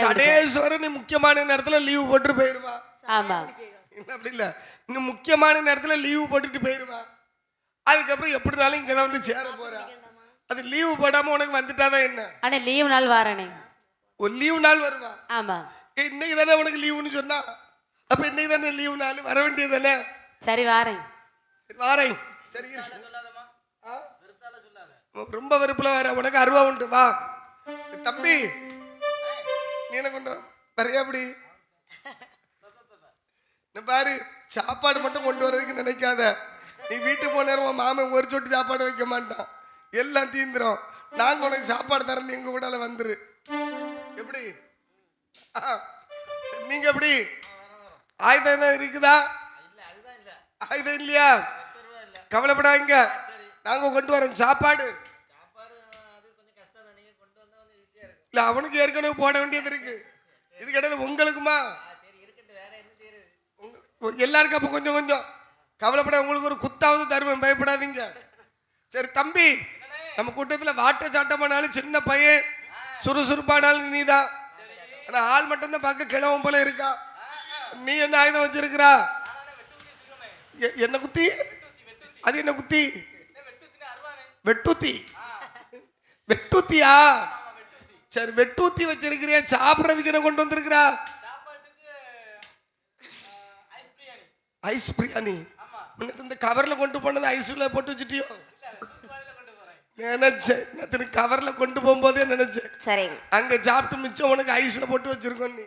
கடைசவரன் முக்கியமான நேரத்துல லீவ் போட்டு போயிருவா. ஆமா, அப்படி இல்ல, இன்னும் முக்கியமான நேரத்துல லீவ் போட்டுட்டு போயிருவா. அதுக்கப்புறம் எப்படினாலும் இங்கதான் வந்து சேர போறா. அது லீவ் போடாம உனக்கு வந்துட்டாதான் என்ன? ஆனா லீவ் நாள் வாரனே. ஒரு லீவ் நாள் வருவா. ஆமா, இன்னைக்கு தானே உனக்கு லீவுன்னு சொன்னா, அப்ப இன்னைக்கு தானே லீவ் நாள், வர வேண்டியதானே. சரி வாரேன். சரி, ரொம்ப வெறுப்புல வர. உனக்கு அருவா உண்டு, வா தம்பி. நீ என்ன கொண்டு வரையா? அப்படி பாரு, சாப்பாடு மட்டும் கொண்டு வர்றதுக்கு நினைக்காத. நீ வீட்டுக்கு போன நேரம் மாமன் ஒரு சொட்டு சாப்பாடு வைக்க மாட்டான், எல்லாம் தீந்துரும். நாங்க உனக்கு சாப்பாடு தரேன், எங்க கூட வந்துரு. எப்படி நீங்க எப்படி? ஆயுதம் தான் இருக்குதா? ஆயுதம் இல்லையா? கவலைப்படாதீங்க, நாங்க கொண்டு வரோம் சாப்பாடு. இல்ல, அவனுக்கு ஏற்கனவே போட வேண்டியது இருக்கு. இதுக்கு இடையில உங்களுக்குமா? எல்லாருக்கும் அப்ப கொஞ்சம் கொஞ்சம் கவலைப்பட, உங்களுக்கு ஒரு குத்தாவது தருவேன், பயப்படாதீங்க. சரி தம்பி, நம்ம கூட்டத்தில் வாட்ட சாட்டமானாலும் சின்ன பையன், சுறுசுறுப்பானாலும் நீதான். ஆனா ஆள் மட்டும்தான் பார்க்க கிழவன் போல இருக்கா. நீ என்ன ஆயுதம் வச்சிருக்கிறா? என்ன குத்தி? அது என்ன குத்தி? வெட்டுத்தி. வெட்டுத்தியா? சரி, வெட்டுத்தி வச்சிருக்கிறியா? சாப்பிட்றதுக்கு என்ன கொண்டு வந்திருக்கிறா? ஐஸ் பிரியாணி. இந்த கவர்ல கொண்டு போனது ஐஸ்ல போட்டு வச்சுட்டியோ? நினைச்சேன், கவர்ல கொண்டு போகும்போதே நினைச்சேன். சரி, அங்க சாப்பிட்டு மிச்சம் உனக்கு ஐஸ்ல போட்டு வச்சிருக்கோம் நீ.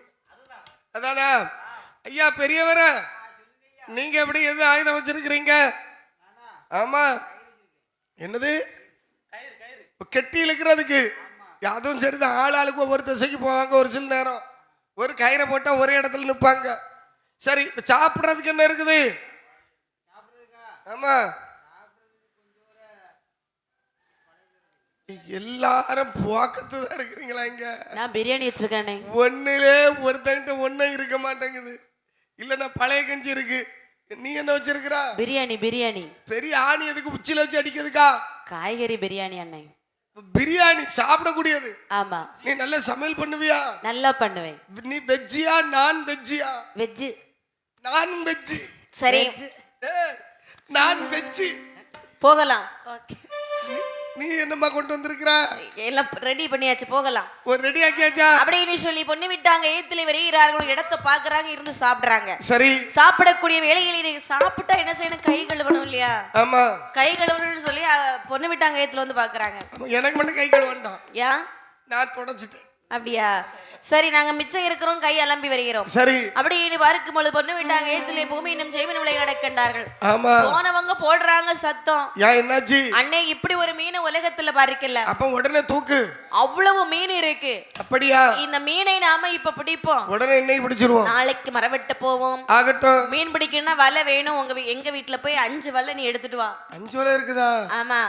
அதானா? ஐயா பெரியவர, நீங்க எப்படி எது ஆயுதம் வச்சிருக்கிறீங்க? ஆமா, என்னது? கெட்டி இழுக்கிறதுக்கு. அதுவும் சரிதான், ஆள் ஆளுக்கு ஒவ்வொரு திசைக்கு போவாங்க. ஒரு சில நேரம் ஒரு கயிறை போட்டா ஒரே இடத்துல நிற்பாங்க. சரி, சாப்பிட்றதுக்கு என்ன இருக்குது? ஆமா, எல்லாரும் போக்கத்து தான் இருக்கிறீங்களா? இங்க நான் பிரியாணி வச்சிருக்கேன். ஒண்ணுலே ஒருத்தங்கிட்ட ஒன்னும் இருக்க மாட்டேங்குது. இல்லன்னா பழைய கஞ்சி இருக்கு. நீ என்ன வச்சிருக்கிறா? பிரியாணி. பிரியாணி பெரிய ஆணி எதுக்கு உச்சில வச்சு அடிக்கிறதுக்கா? காய்கறி பிரியாணி அண்ணே. பிரியாணி சாப்பிடக்கூடியது. ஆமா. நீ நல்லா சமையல் பண்ணுவியா? நல்லா பண்ணுவேன். நீ வெஜ்ஜியா நான் வெஜ்ஜியா? வெஜ். Non veg. சரி, நான் வெஜ். போகலாம். ஓகே. நீ என்னம்மா கொண்டு வந்திருக்கிற? எல்லாம் ரெடி பண்ணியாச்சு, போகலாம். ஒரு ரெடி ஆக்கியாச்சா? அப்படின்னு சொல்லி பொண்ணு விட்டாங்க. ஏத்துல வருகிறார்கள், இடத்தை பாக்குறாங்க, இருந்து சாப்பிடுறாங்க. சரி, சாப்பிடக்கூடிய வேலைகளை சாப்பிட்டா என்ன செய்யணும்? கை கழுவணும் இல்லையா? ஆமா, கை கழுவணும்னு சொல்லி பொண்ணு விட்டாங்க. ஏத்துல வந்து பாக்குறாங்க. எனக்கு மட்டும் கை கழுவ வேண்டாம். ஏன்? நான் தொடச்சிட்டேன். அப்படியா? சரி, நாங்க மிச்சம் இருக்கிறோம், கை அலம்பி வருகிறோம். சரி, அப்படி பார்க்கும் பொழுது பொண்ணு விட்டாங்க. ஏத்திலே பூமி இன்னும் ஜெய்மன் விலை கடக்கின்றார்கள். ஆமா, போனவங்க போடுறாங்க சத்தம். ஏன், என்னாச்சு? அண்ணே, இப்படி ஒரு மீன் உலகத்துல பார்க்கல. அப்ப உடனே தூக்கு. அவ்வளவு மீன் இருக்கு. அப்படியா? இந்த மீனை நாம இப்ப பிடிப்போம், உடனே என்னை பிடிச்சிருவோம். நாளைக்கு மரவெட்ட போவோம். ஆகட்டும். மீன் பிடிக்கணும்னா வலை வேணும். எங்க வீட்டுல போய் 5 வலை நீ எடுத்துட்டு வா. 5 வலை இருக்குதா? ஆமா.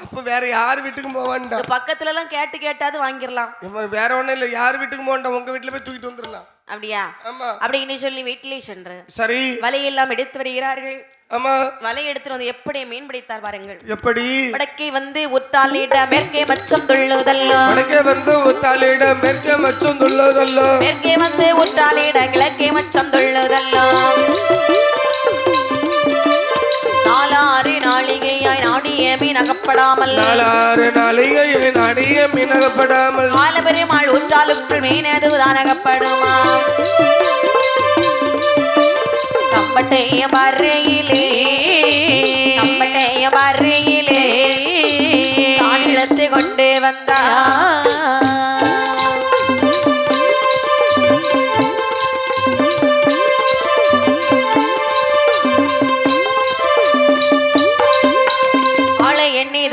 அப்ப வேற யார் வீட்டுக்கும் போக வேண்டாம். பக்கத்துல எல்லாம் கேட்டாது வாங்கிடலாம். வேற ஒண்ணும் இல்ல, யார் வீட்டுக்கு போண்டா, உங்க வீட்டுல போய் தூக்கிட்டு வந்துடலாம். அப்படியா? ஆமா. அப்படின்னு சொல்லி வீட்டிலே சென்று சரி வலையெல்லாம் எடுத்து வருகிறார்கள். ஆமா, வலை எடுத்துட்டு வந்து எப்படி மீன் பிடித்தார் பாருங்கள். எப்படி? வடக்கே வந்து உத்தாலிட மேற்கே மச்சம் துள்ளுதல்லோ. வடக்கே வந்து உத்தாலிட மேற்கே மச்சம் துள்ளுதல்லோ. மேற்கே வந்து உத்தாலிட கிழக்கே மச்சம் துள்ளுதல்லோ. நாலாறு நாளிகையாய் நாடிய மீன் அகப்படாமல். நாலாறு நாளிகையாய் நாடிய மீன் அகப்படாமல். காலபெருமாள் உற்றாலுக்குள் மீன் எதுதான் அகப்படுமா? கம்பட்டைய பார்வையிலே தான் இழுத்து கொண்டு வந்தா.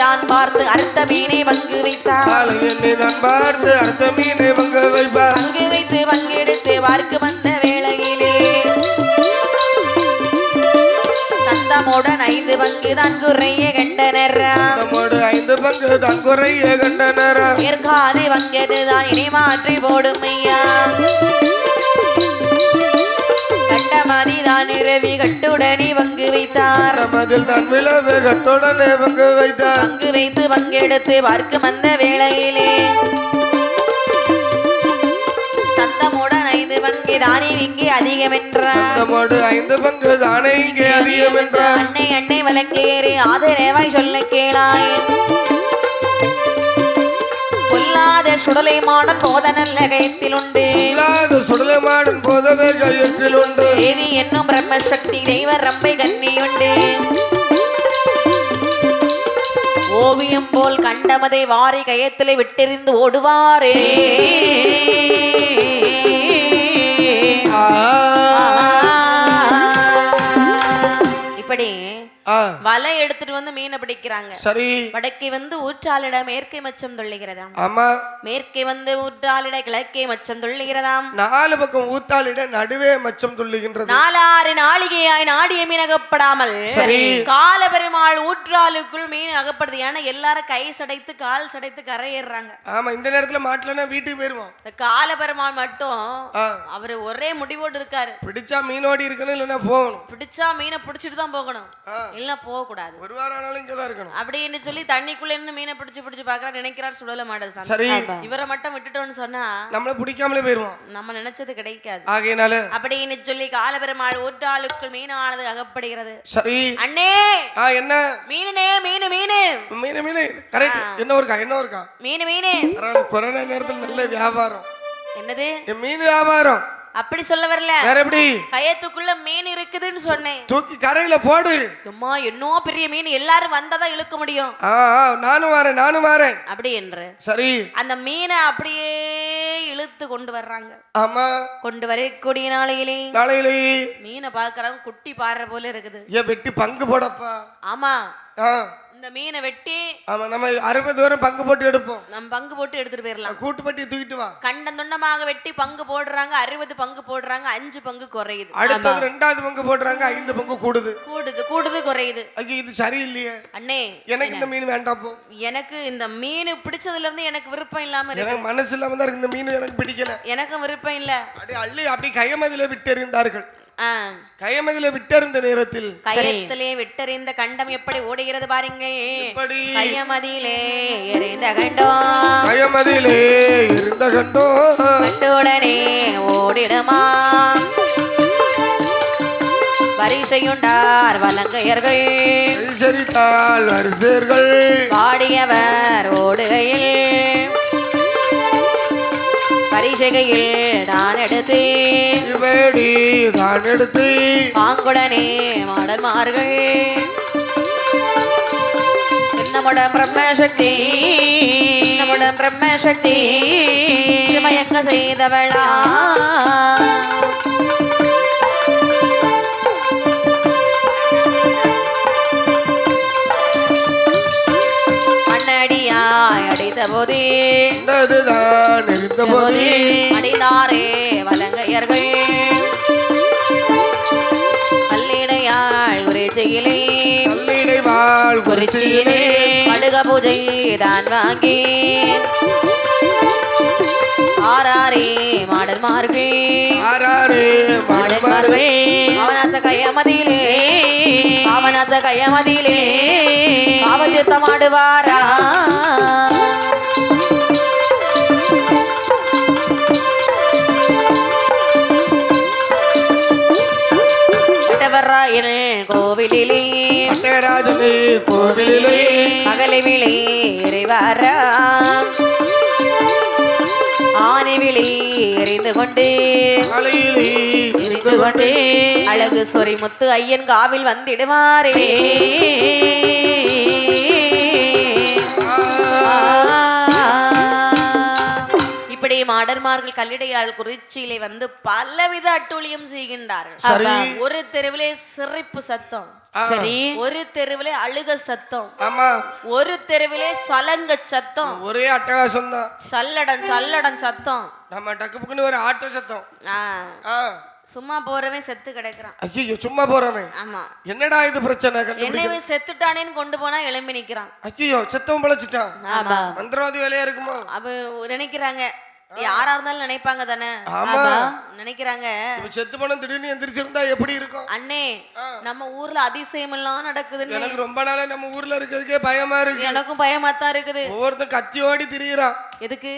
தான் பார்த்து அர்த்த மீனை பங்கு வைத்தார். தான் பார்த்து அர்த்த மீனை பங்கு வைப்பார். பங்கு வைத்து பங்கெடுத்து பார்க்கு வந்த வேளையிலே சந்தமுடன் 5 பங்கு தான் குறைய கண்டனர். 5 பங்கு தான் குறைய கண்டனர். ஏற்காது பங்கெடுதான் இனி மாற்றி போடும் ஐயா. கண்டமதிதான் இரவி கட்டுடனே பங்கு வைத்தார். கண்டமதில்தான் விளவு கட்டுடனே பங்கு வைத்தார். பங்கு வைத்து பங்கெடுத்து பார்க்கும் அந்த வேளையிலே சந்தமுடன் 5 பங்கு தானே இங்கே அதிகம் என்றார். சந்தமோடு 5 பங்கு தானே இங்கே அதிகம் என்றார். அன்னை வழக்கேறு ஆதரவாய் சொல்ல கேளாய். பொல்லாத சுடலை மாடன் போதனல்ல கயத்தில் உண்டு. பொல்லாத சுடலை மாடன் போதன கயத்தில் உண்டு. தேவி என்னும் பிரம்மசக்தி தெய்வ ரம்பை கன்னியுண்டு. ஓவியம் போல் கண்டமதை வாரி கயத்திலே விட்டெறிந்து ஓடுவாரே. இப்படி வலை எடுத்து எடுத்துட்டு வந்து மீனை பிடிக்கிறாங்க. சரி. வடக்கே வந்து ஊற்றாலிட மேற்கே மச்சம் துள்ளுகிறதாம். ஆமா. மேற்கே வந்து ஊற்றாலிட கிழக்கே மச்சம் துள்ளுகிறதாம். 4 பக்கம் ஊத்தாலிட நடுவே மச்சம் துள்ளுகின்றது. 4 நாளிகையாய் நாடிய மீன் அகப்படாமல் காலபெருமாள் ஊற்றாலுக்குள் மீன் அகப்படுது. ஏன்னா எல்லாரும் கை சடைத்து கால் சடைத்து கரையேறாங்க. ஆமா, இந்த நேரத்துல மாட்டலன்னா வீட்டுக்கு போயிருவோம். காலபெருமாள் மட்டும் அவரு ஒரே முடிவோடு இருக்காரு. பிடிச்சா மீனோடி இருக்கணும், இல்லன்னா போகணும். பிடிச்சா மீனை பிடிச்சிட்டு தான் போகணும், இல்ல போக கூடாது. ஒரு வாரம் ஆனாலும் இங்கதான் இருக்கணும் அப்படின்னு சொல்லி தண்ணிக்குள்ள இருந்து மீனை பிடிச்சு பாக்குறா. நினைக்கிறார் சுடல மாட்டது. சரி. இவரை மட்டும் விட்டுட்டோம்னு சொன்னா நம்மள பிடிக்காமலே போயிருவோம், நம்ம நினைச்சது கிடைக்காது. ஆகையினால அப்படின்னு சொல்லி காலபெருமாள் ஊற்றாளுக்குள் மீனானது அகப்படுகிறது. சரி. அண்ணே என்ன மீனே மீனு மீனு மீனு மீனு கரெக்ட். என்ன ஒருக்கா மீனு மீனு. கொரோனா நேரத்துல நல்ல வியாபாரம். என்னது? மீன் வியாபாரம். அப்படி சொல்ல வரல, வேற எப்படி? கயத்துக்குள்ள மீன் இருக்குதுன்னு சொன்னேன். தூக்கி கரையில போடு. அம்மா என்னோ பெரிய மீன், எல்லாரும் வந்தாதான் இழுக்க முடியும். நானும் வரேன் அப்படி என்று சரி அந்த மீனை அப்படியே இழுத்து கொண்டு வர்றாங்க. ஆமா. கொண்டு வரக்கூடிய நாளையிலே மீனை பாக்குறாங்க, குட்டி பாடுற போல இருக்குது. ஏன் வெட்டி பங்கு போடப்பா. ஆமா, இந்த மீனை வெட்டி நம்ம 60 தூரம் பங்கு போட்டு எடுப்போம். நம்ம பங்கு போட்டு எடுத்துட்டு போயிடலாம். கூட்டுப்பட்டி தூக்கிட்டு வா. கண்டம் துண்டமாக வெட்டி பங்கு போடுறாங்க. 60 பங்கு போடுறாங்க, 5 பங்கு குறையுது. அடுத்தது 2வது பங்கு போடுறாங்க, 5 பங்கு கூடுது குறையுது. ஐயோ, இது சரியில்லையே அண்ணே. எனக்கு இந்த மீன் வேண்டாம் போ. எனக்கு இந்த மீன் பிடிச்சதுல இருந்து எனக்கு விருப்பம் இல்லாம இருக்கு. எனக்கு மனசு இல்லாம தான் இந்த மீன் எனக்கு பிடிக்கல. எனக்கும் விருப்பம் இல்ல. அப்படி கயமதில விட்டெறிந்தார்கள். கயமதில விட்டெறிந்த நேரத்தில் கயத்திலே விட்டெறிந்த கண்டம் எப்படி ஓடுகிறது பாருங்கள். கயமதிலே எறிந்த கண்டம், கயமதிலே எறிந்த கண்டம் கண்டுடனே ஓடிடுமா. வரிசையுண்டார் வலங்கையர்கள், வரிசரித்தால் வரிசையர்கள் பாடியவர் ஓடுகையில் பரிசைகையில் தான் எடுத்து பாங்குடனே மாடன்மார்கள் நம்முடன் பிரம்மசக்தி மயங்க செய்தவளா. அடிதாரே வலங்கையர்கள் கல்லிடையாள் குறிச்சியிலே படுக பூஜை தான் வாங்கி ஆராரே மாடன்மார்கள் அவனாச கையமதியிலே அவதீர்த்தமாடுவாரா. கோவிலிலே மகளை விளி எறிவாரா. ஆனை விளி எறிந்து கொண்டு அழகு சொறி முத்து ஐயன் காவில் வந்திடுவாரே. இப்படி மாடர்மார்கள் கல்லிடையாள் குறிச்சியிலே வந்து பலவித அட்டூழியம் செய்கின்றார்கள். ஒரு தெருவிலே சிரிப்பு சத்தம், சரி, ஒரு தெருவிலே அழுக சத்தம், ஆமா, ஒரு தெருவிலே சலங்க சத்தம், ஒரே அட்டகாசம் தான், சல்லடம் சத்தம், நம்ம டக்குப்புக்குன்னு ஒரு ஆட்டோ சத்தம். சும்மா போறவன் செத்து கிடக்குறான். ஐயோ, சும்மா போறவன். ஆமா, என்னடா இது பிரச்சனை? என்னவே செத்துட்டானேன்னு கொண்டு போனா எழும்பி நிக்கிறான். ஐயோ, செத்தவன் பழச்சிட்டான். மந்திரவாதி வேலையா இருக்குமோ அப்ப நினைக்கிறாங்க. யாரா இருந்தாலும் நினைப்பாங்க தானே, நினைக்கிறாங்க. செத்து போன திடீர்னு எந்திரிச்சிருந்தா எப்படி இருக்கும்? அண்ணே, நம்ம ஊர்ல அதிசயம் எல்லாம் நடக்குது. எனக்கு ரொம்ப நாளா நம்ம ஊர்ல இருக்கிறதுக்கே பயமா இருக்கு. எனக்கும் பயமா தான் இருக்குது. ஒவ்வொருத்தன் கத்தியோடி திரியிறான். எதுக்கு?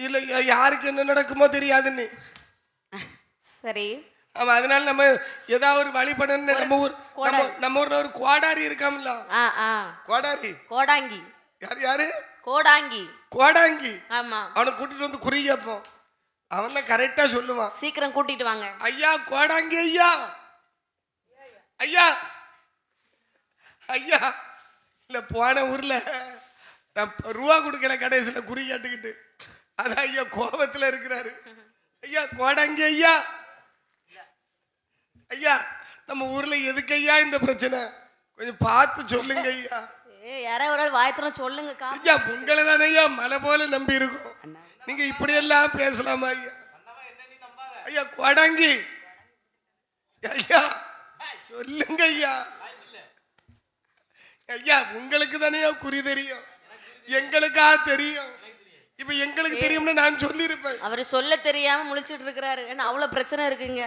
இல்ல, யாருக்கு என்ன நடக்குமோ தெரியாதுன்னு. சரி, ஆமா, அதனால நம்ம ஏதாவது ஒரு வழிபடன்னு நம்ம ஊர்ல ஒரு கோடாரி இருக்காமல. கோடாங்கி. யாரு? கோடாங்கி. ஆமா, அவனை கூட்டிட்டு வந்து குறி கேட்போம். அவன் தான் கரெக்டா சொல்லுவான். சீக்கிரம் கூட்டிட்டு வாங்க. ஐயா, கோடாங்கி ஐயா, ஐயா, ஐயா. இல்ல, போன ஊர்ல ரூபா கொடுக்கல, கடைசியில குறி கேட்டுக்கிட்டு. அதான் ஐயா கோபத்துல இருக்கிறாரு. ஐயா, கோடாங்கி ஐயா, ஐயா, நம்ம ஊர்ல எதுக்கு ஐயா இந்த பிரச்சனை? கொஞ்சம் பார்த்து சொல்லுங்க ஐயா. யாராவது ஒரு ஆள் வாயத்திரம் சொல்லுங்க. ஐயா உங்களை தானே ஐயா மலை போல நம்பி இருக்கும். நீங்க இப்படி எல்லாம் பேசலாமா ஐயா? ஐயா கொடாங்கி ஐயா சொல்லுங்க ஐயா. ஐயா உங்களுக்கு தானே குறி தெரியும், எங்களுக்கா தெரியும். இப்ப எங்களுக்கு தெரியும்னு நான் சொல்லிருப்பேன். அவரு சொல்ல தெரியாம முழிச்சிட்டு இருக்கிறாரு. ஏன்னா அவ்வளவு பிரச்சனை இருக்குங்க.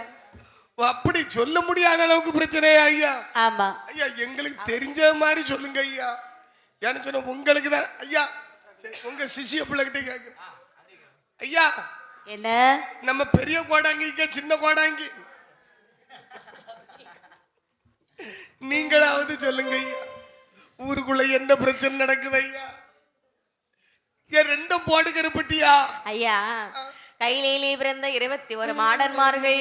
அப்படி சொல்ல முடியாத அளவுக்கு பிரச்சனையா ஐயா? ஆமா ஐயா எங்களுக்கு தெரிஞ்ச மாதிரி சொல்லுங்க ஐயா. ஏன்னு சொன்ன உங்களுக்கு தான் ஐயா. உங்க சிஷிய பிள்ளைகிட்ட கேக்குறேன் ஐயா. என்ன நம்ம பெரிய கோடாங்கிக்க சின்ன கோடாங்கி நீங்களாவது சொல்லுங்க ஐயா. ஊருக்குள்ள என்ன பிரச்சனை நடக்குது ஐயா? ரெண்டும் போட்டு கருப்பட்டியா ஐயா? கையிலே பிறந்த 21 மாடன்மார்கள்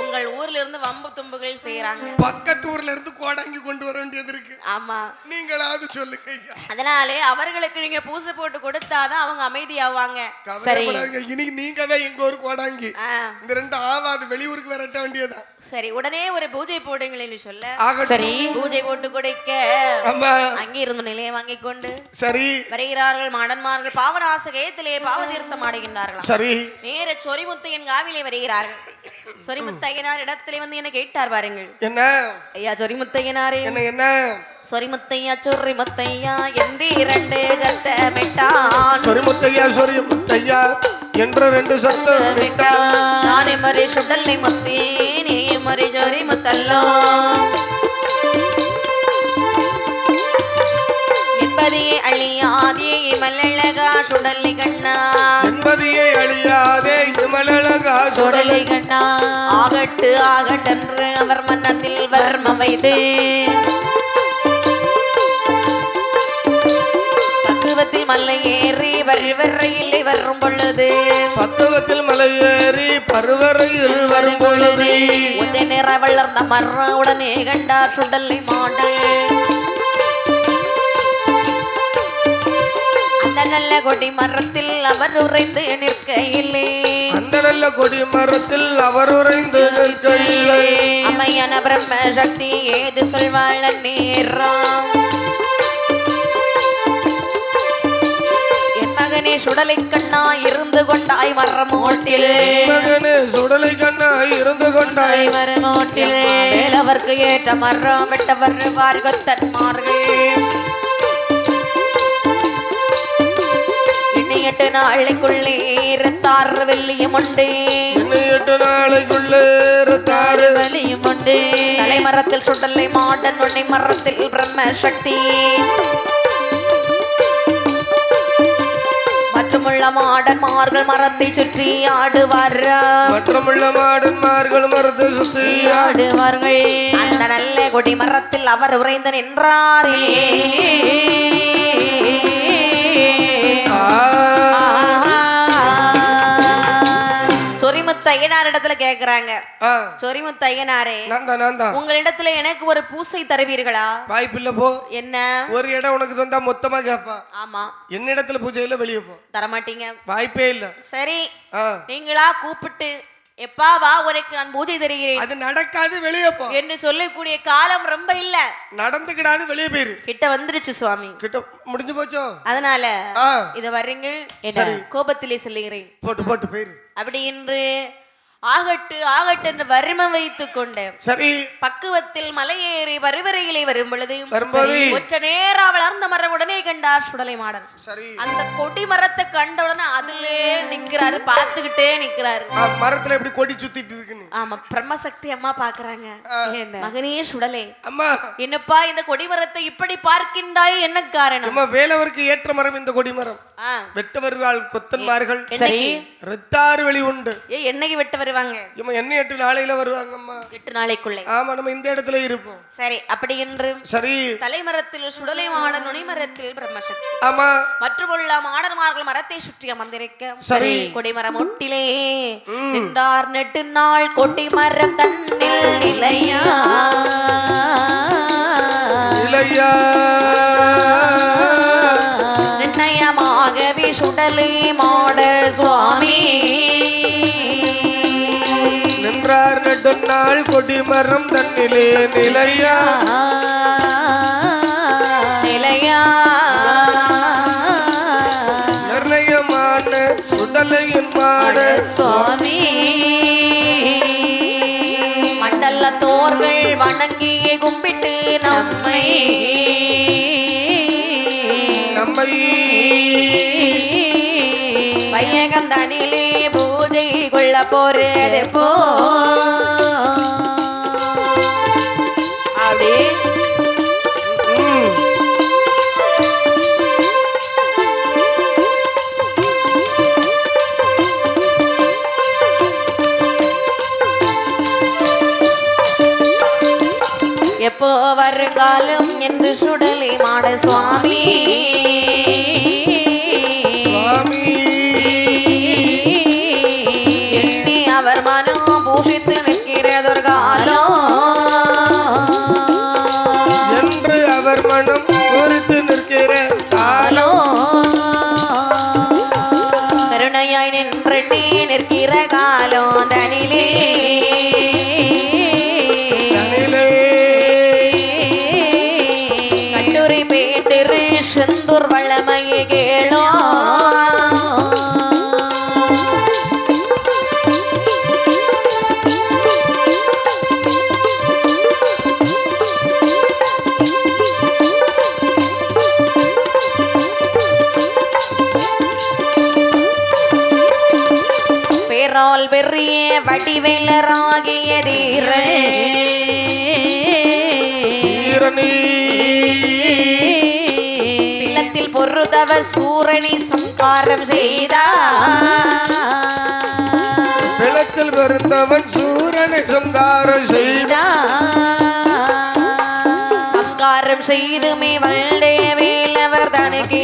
உங்கள் ஊர்ல இருந்து வம்பு தும்புகள் செய்யறாங்க. பக்கத்து ஊர்ல இருந்து கோடாங்கி கொண்டு வர வேண்டியது இருக்கு. ஆமா நீங்களாவது சொல்லுங்க ஐயா. அதனாலே அவர்களுக்கு நீங்க பூசை போட்டு கொடுத்தாதான் அவங்க அமைதியாவாங்க. சரி இன்னைக்கு நீங்க தான் எங்க ஒரு கோடாங்கி. இந்த ரெண்டு ஆவாது வெளியூருக்கு வரட்ட வேண்டியதான். சரி உடனே ஒரு பூஜை போடுங்களேன்னு சொல்ல சரி பூஜை போட்டு கொடுக்க அங்கே இருந்து நிலையை வாங்கி கொண்டு சரி வருகிறார்கள் மாடன்மார்கள். பாவநாசகத்திலே பாவதீர்த்தம் ஆடுகின்றார்கள். சரி நேர சொரிமுத்தையன் காவிலே வருகிறார்கள். சொரிமுத்தையனார் இடத்திலே வந்து என்ன கேட்டார் பாருங்கள். என்ன ஐயா சொரிமுத்தையனாரே? என்ன என்ன சொரிமுத்தையா சொரிமுத்தையா என்று 2 சத்தமிட்டான். சொரிமுத்தையா சொரிமுத்தையா என்று 2 சத்தமிட்டான். நானே மறை சுடலை முத்தே நீ மறை சொரிமுத்தல்லோ என்பதையே அழியாதே மல்லழகா சுடலை கண்ணா. என்பதையே அழியாதே மல்லழகா சுடலை கண்ணா. ஆகட்டு ஆகட்டென்று அவர் மன்னத்தில் வர்ம வைத்து பக்குவத்தில் மலை ஏறி பருவரையில் வரும் பொழுது பக்குவத்தில் மலை ஏறி பருவரையில் வரும் பொழுது உதய நிற வளர்ந்த மரம் உடனே கண்டார் சுடலை மாடல். அந்த நல்ல கொடி மரத்தில் அவர் உறைந்து நிற்கையிலே அந்த நல்ல கொடி மரத்தில் அவர் உறைந்து நிற்கையிலே அம்மையான பிரம்ம சக்தி ஏது சொல்வாள் நேரம். என் மகனே சுடலை கண்ணா இருந்து கொண்டாய் மரமோட்டில். மகனே சுடலை கண்ணா இருந்து கொண்டாய் மரமோட்டில். வேலவர்க்கு ஏற்ற மரம் வெட்டவர் பார்கத்தன்மார்கள். 8 நாளைக்குள்ளே 6 வெள்ளியும் உண்டு. 8 நாளைக்குள்ளே 6 வெள்ளியும் உண்டு. தலைமரத்தில் சுடலை மாடன் உன்னை மரத்தில் பிரம்ம சக்தி. மற்றுமுள்ள மாடன்மார்கள் மரத்தை சுற்றி ஆடுவாரா. மற்றுமுள்ள மாடன்மார்கள் மரத்தை சுற்றி ஆடுவார்கள். அந்த நல்ல கொடி மரத்தில் அவர் உறைந்து நின்றாரே. சொரிமுத்தையனார் இடத்துல கேக்குறாங்க. சொரிமுத்தையனாரே உங்களிடத்துல எனக்கு ஒரு பூசை தருவீர்களா? வாய்ப்பில்ல போ. என்ன ஒரு இடம் உனக்கு தந்தா மொத்தமா கேப்பா. ஆமா என்னிடத்துல பூஜை இல்ல, வெளியே போ. தரமாட்டீங்க. வாய்ப்பே இல்ல. சரி நீங்களா கூப்பிட்டு எப்பா வா உனக்கு நான் பூஜை தருகிறேன், அது நடக்காது, வெளியே போ என்று சொல்லக்கூடிய காலம் ரொம்ப இல்ல. நடந்துக்கிடாது, வெளியே போயிரு. கிட்ட வந்துருச்சு சுவாமி, கிட்ட முடிஞ்சு போச்சோ. அதனால இத வர்றீங்க என்ன கோபத்திலே சொல்லுகிறேன். போட்டு போட்டு போயிரு. அப்படி என்று ஆகட்டு ஆகட்டு என்று வறுமை வைத்துக் கொண்டு சரி பக்குவத்தில் மலையேறி வருவரையிலே வரும் பொழுது ஒற்ற நேரா வளர்ந்த மரம் உடனே கண்டார் சுடலை மாடன். அந்த கொடி மரத்தை கண்டவுடனே அதிலே நிக்கிறாரு, பார்த்துக்கிட்டே நிக்கிறாரு. மரத்துல எப்படி கொடி சுத்திட்டு இருக்குன்னு. ஆமா, பிரம்மசக்தி அம்மா பாக்குறாங்க. மகனே சுடலை, அம்மா என்னப்பா இந்த கொடி மரத்தை இப்படி பார்க்கின்றாய், என்ன காரணம்? அம்மா வேலவருக்கு ஏற்ற மரம் இந்த கொடி மரம். வெட்டவர்கள் கொத்தன்மார்கள் ரெத்தாறு வெளி உண்டு. என்னைக்கு வெட்ட வருவாங்க? என்ன 8 நாளையில வருவாங்கம்மா. 8 நாளைக்குள்ளே. ஆமா, நம்ம இந்த இடத்துல இருப்போம். சரி, அப்படி என்று சரி தலைமரத்தில் சுடலை மாடன், நுனிமரத்தில் பிரம்மசக்தி. ஆமா, மற்றுமுள்ள மாடன்மார்கள் மரத்தை சுற்றி அமர்ந்திருக்க சரி கொடிமரம் ஒட்டிலே நின்றார். 8 நாள் கொடிமரம் தன்னில் நிலையா நிலையா நிர்ணயமாகவே சுடலை மாட சுவாமி நின்றார். 8 நாள் அவள் கொடிமரம் தன்னிலே நிலையா நிலையா நிர்ணயமான சுடலையின் மாட சுவாமி மண்டலத்தோர்கள் வணங்கியே கும்பிட்டு நம்மை வையகந்தனிலே பூஜை கொள்ள போறது போ அப்படி எப்போ வருங்காலம் என்று சுடலை மாட சுவாமி சுவாமி எண்ணி அவர் மனம் பூஷித்து நிற்கிறதொரு காலம் என்று அவர் மனம் பொறுத்து நிற்கிற காலம் கருணையாய் நின்று நீ நிற்கிற காலம் தனிலே செந்தூர் வளமையை கேளோ பேரால் வெறிய வடிவேலராகிய தீரனே பொருதவ சூரணி சம்காரம் செய்தா விளக்கில் வருந்தவன் சூரணி சம்காரம் செய்தா சம்காரம் செய்துமே வல்லே வேலவர் தனக்கு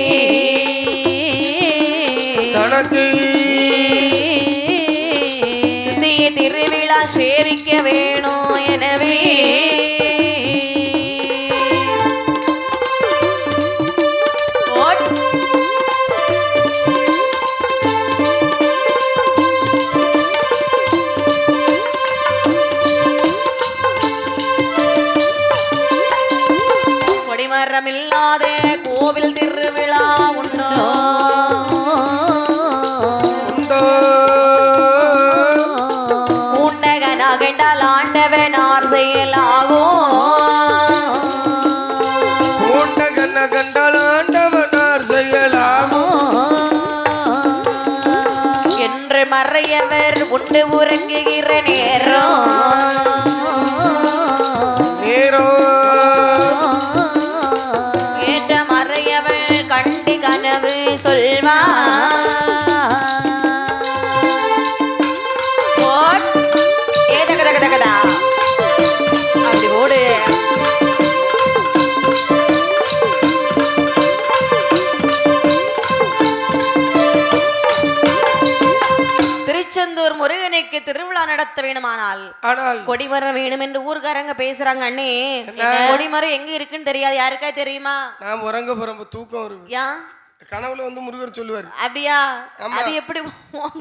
சித்திய திருவிழா சேவிக்க வேணும் எனவே இல்லாத கோவில் திருவிழா உண்டோ உண்டகனாகண்டால் ஆண்டவனார் செயலாகோ உண்டகனாகண்டால் ஆண்டவனார் செயலாகோ என்று மறையவர் உண்டு உறங்குகிற நேரம் கண்டி கனவு சொல்வா அப்படி ஓடு திருச்செந்தூர் முருகனுக்கு திருவிழா நடத்த வேணுமானால் கொடிமரம் வேணும் என்று ஊர்காரங்க பேசுறாங்க. அண்ணே கொடிமரம் எங்க இருக்குன்னு தெரியாது, யாருக்கா தெரியுமா? நான் உறங்க போறேன், தூக்கம் வரும். ஏன் கனவுல வந்து முருகர் சொல்லுவாரு. அப்படியா? அது எப்படி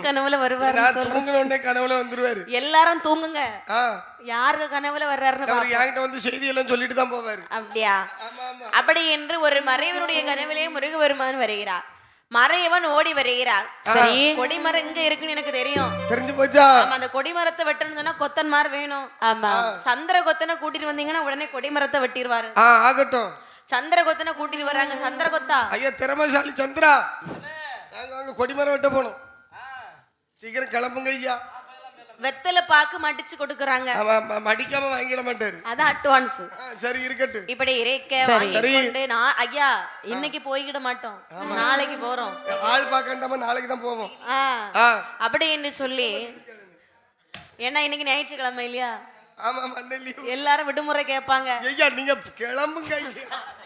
கனவுல வருவாரு? தூங்குனே கனவுல வந்துருவாரு. எல்லாரும் தூங்குங்க, யாருக்கு கனவுல வர்றாருன்னு அவர் என்கிட்ட வந்து செய்தி எல்லாம் சொல்லிட்டு தான் போவாரு. அப்படியா? அப்படி என்று ஒரு மறைவனுடைய கனவிலே முருகபெருமான் வருகிறார். மறையவன் ஓடி வருகிறார். சரி, கொடிமரம் எங்க இருக்குன்னு எனக்கு தெரியும். தெரிஞ்சு போச்சா? ஆமா, அந்த கொடிமரத்தை வெட்டணும்னா கொத்தன்மார் வேணும். ஆமா, சந்திர கொத்தனை கூட்டிட்டு வந்தீங்கன்னா உடனே கொடிமரத்தை வெட்டிடுவாரு. ஆகட்டும். சந்திர கொத்தனை கூட்டிட்டு வர்றாங்க. சந்திர கொத்தா ஐயா திறமைசாலி சந்திரா, நாங்க அங்க கொடிமரம் வெட்ட போனோம், சீக்கிரம் கிளம்புங்க ஐயா. வெத்தலை பாக்கு மடிச்சு கொடுக்கறாங்க. மடிக்காம வாங்கிட மாட்டாரு, அதான் அட்வான்ஸ். சரி இருக்கட்டும். இப்படி இறைக்க நான் ஐயா இன்னைக்கு போய்கிட மாட்டோம், நாளைக்கு போறோம். ஆள் பார்க்கண்டாம நாளைக்கு தான் போவோம். அப்படி என்று சொல்லி, ஏன்னா இன்னைக்கு ஞாயிற்றுக்கிழமை இல்லையா? ஆமா, எல்லாரும் விடுமுறை கேட்பாங்க. ஐயா நீங்க கிளம்புங்க,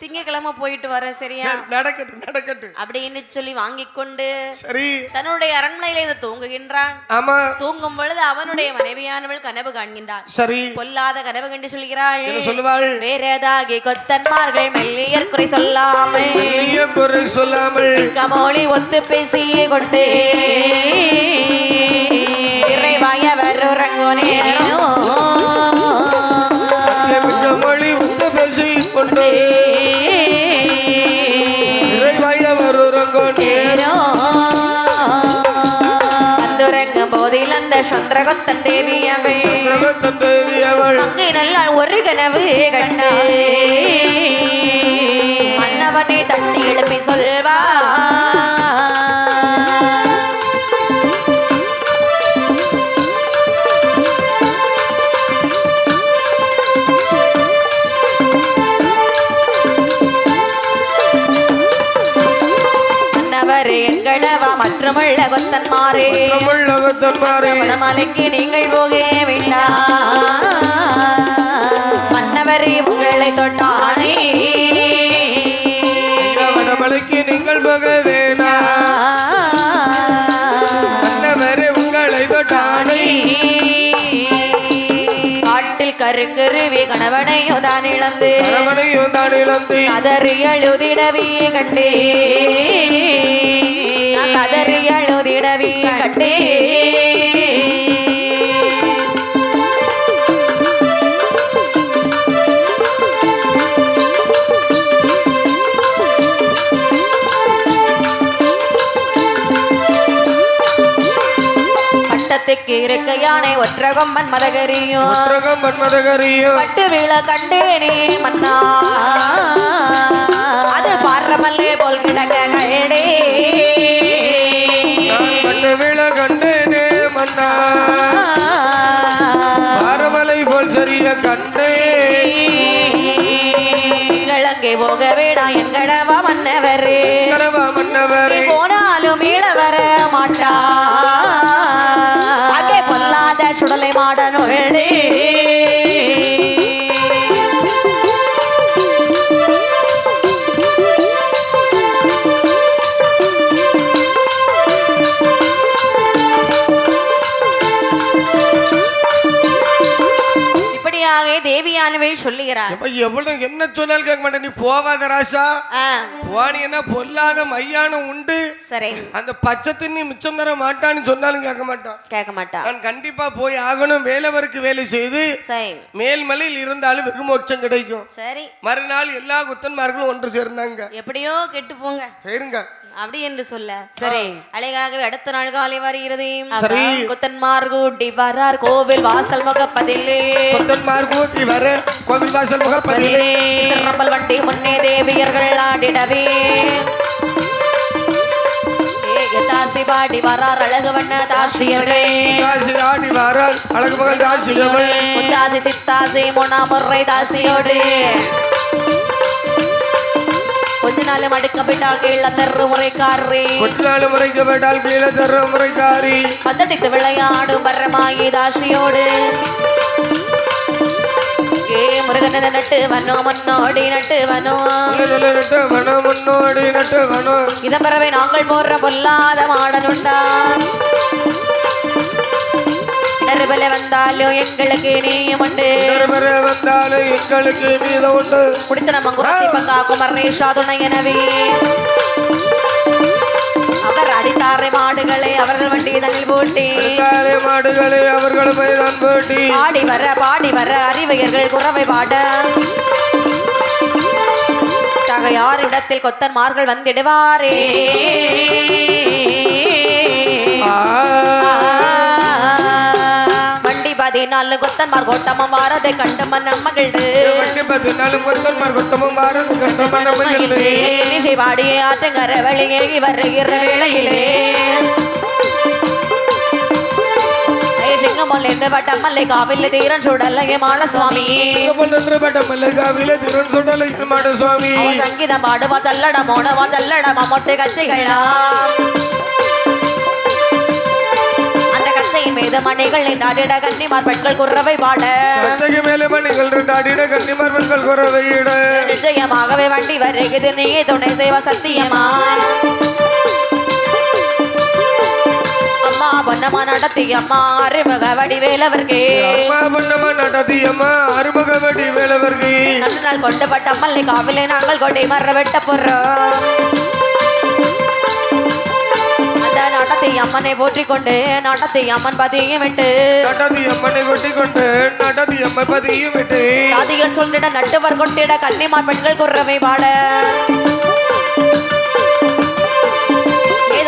திங்கக்கிழமை போயிட்டு வரேன். சரியா? நடக்கட்டும் நடக்கட்டும் அப்படின்னு சொல்லி வாங்கி கொண்டு சரி தன்னுடைய அரண்மனையில இருந்து தூங்குகின்றான். ஆமா, தூங்கும் பொழுது அவனுடைய மனைவியானவள் கனவு காண்கின்றான். சரி, பொல்லாத கனவு கண்டு சொல்கிறாள். என்ன சொல்லுவாள்? வேறேதாகி கொத்தன்மார்கள் மெல்லியர் குறை சொல்லாமல் கமோளி ஒத்து பேசியே கொண்டு இறைவாய வருறங்கோ நேரம் உறங்கும் போதில் அந்த சந்திரகுப்தன் தேவியவள் அங்கே நல்லா ஒரு கனவு கண்டு மன்னவனை தட்டி எழுப்பி சொல்வா எங்கடவா மற்றுமுள்ள கொத்தன்மாரே மலைக்கு நீங்கள் போகவில்லா மன்னவரே உங்களை தொட்டானே மலைக்கு நீங்கள் போக வேணா மன்னவரே உங்களை தொட்டானே காட்டில் கருங்குருவி கணவனையும் தான் இழந்து கதறி அழுதிடவே கண்டே கதறி அழுதிடவே கண்டே பட்டத்துக்கு இருக்க யானை ஒற்றகம்பன் மதகரியும் பட்டு வீழ கண்டேனே மன்னா அது பாரமல்லே போல் கிடக்க கழடே பட்டு வீழ கண்டேனே மன்னா பாரமலை போல் சரிய கண்டே அங்கே போக வேடா எங்கடவா மன்னவரே போனாலும் மீள வர மாட்டா அங்கே பொல்லாத சுடலை மாடனொழே தேவியானவள் சொல்லுகிறார். எவ்வளவு என்ன சொன்னாலும் கேட்க மாட்டேன். நீ போவாத ராசா, போனி என்ன பொல்லாத மையானம் உண்டு. சரி, அந்த பச்சை தண்ணி மிச்சம் தர மாட்டான்னு சொன்னாலும் கேட்க மாட்டான். நான் கண்டிப்பா போய் ஆகணும். வேலவருக்கு வேலை செய்து மேல்மலையில் இருந்தாலும் வெகு மோட்சம் கிடைக்கும். சரி, மறுநாள் எல்லா குத்தன்மார்களும் ஒன்று சேர்ந்தாங்க. எப்படியோ கெட்டு போங்க சரிங்க அப்படி என்று சொல்ல, சரி அழகாகவே அடுத்த நாள் காலை வருகிறது. குத்தன்மார் கூட்டி வரார் கோவில் வாசல் முகப்பதிலே. குத்தன்மார் கூட்டி வர கோவில் வாசல் முகப்பதிலே. திருநம்பல் வண்டி முன்னே தேவியர்கள் ஆடிடவே தாசி பாடி வரார் அழகு வண்ண தாசியர்கள். தாசி ஆடி வரார் அழகு மகள் தாசியர்கள். முத்தாசி சித்தாசி முன்னா முறை தாசியோடு கொஞ்ச நாளும் அடுக்கப்பட்டால் கீழே தர்ற முறைக்காரி. கொஞ்ச நாளும் முறைக்கப்பட்டால் கீழே தர்ற முறைக்காரி. பந்தடித்து விளையாடும் பரமாயி தாசியோடு முருகன் நட்டு வனோ முன்னோடி நட்டு வனோ முன்னோடி நட்டு வனோ. இதன் பிறவை நாங்கள் போடுற பொல்லாத மாடனுண்டா. நெருபல வந்தாலும் எங்களுக்கு நீயும் உண்டு. வந்தாலும் எங்களுக்கு மீதம் உண்டு. குடித்த நம்ம குரத்தி பங்கா குமரேஷா துணை எனவே அவர் அடித்தாரை மாடுகளை அவர்கள் வண்டி தண்ணில் போட்டி. மாடுகளை அவர்கள் மைதான் போட்டி. பாடி வர அறிவையர்கள் குறவை பாட யார் இடத்தில் கொத்தன்மார்கள் வந்திடுவாரே. வண்டி 14 கொத்தன்மார் கோட்டமும் வாரதை கண்டு மன்னம் மகிழ்ந்து. வண்டி 14 கொத்தன்மார் கோட்டமும் வாரதை கண்டு மன்னம் மகிழ்ந்து. நிஷை பாடியே ஆற்றங்கர வெளியேகி வருகிற வேளையிலே சிங்கமல்ல பட்டமல்லை காவில தீரன் சுடலைய மாட சுவாமி. சங்கீதம் பாடுவா சல்லட மோனவா சல்லட மொட்டை கச்சைகளா. அந்த கச்சையின் மீது மணிகள் நாடிட கன்னிமார் பெண்கள் குறவை பாட. மேலே மணிகள் நாடிட கன்னிமார் பெண்கள் குறவை இட. நிச்சயமாகவே வண்டி வருகிறது நீ துணை செய்வ சத்தியமா. பொன்னமா நடத்தி அம்மா அருமுக வடிவேலவர்கே. பொன்னமா நடத்தி அம்மா அருமுக வடிவேலவர்கே. நல்ல நாள் கொண்டுபட்ட மல்லை காவிலே நாங்கள் கொண்டை மர வெட்ட போறோம். அந்த நடத்தி அம்மனை போற்றிக் கொண்டு நடத்தி அம்மன் பதியும் விட்டு. நடத்தி அம்மனை போற்றிக் கொண்டு நடத்தி அம்மன் பதியும் விட்டு. சாதிகள் சொல்லிட நட்டுவர் கொண்டிட கன்னிமார் பெண்கள் குறவை பாட.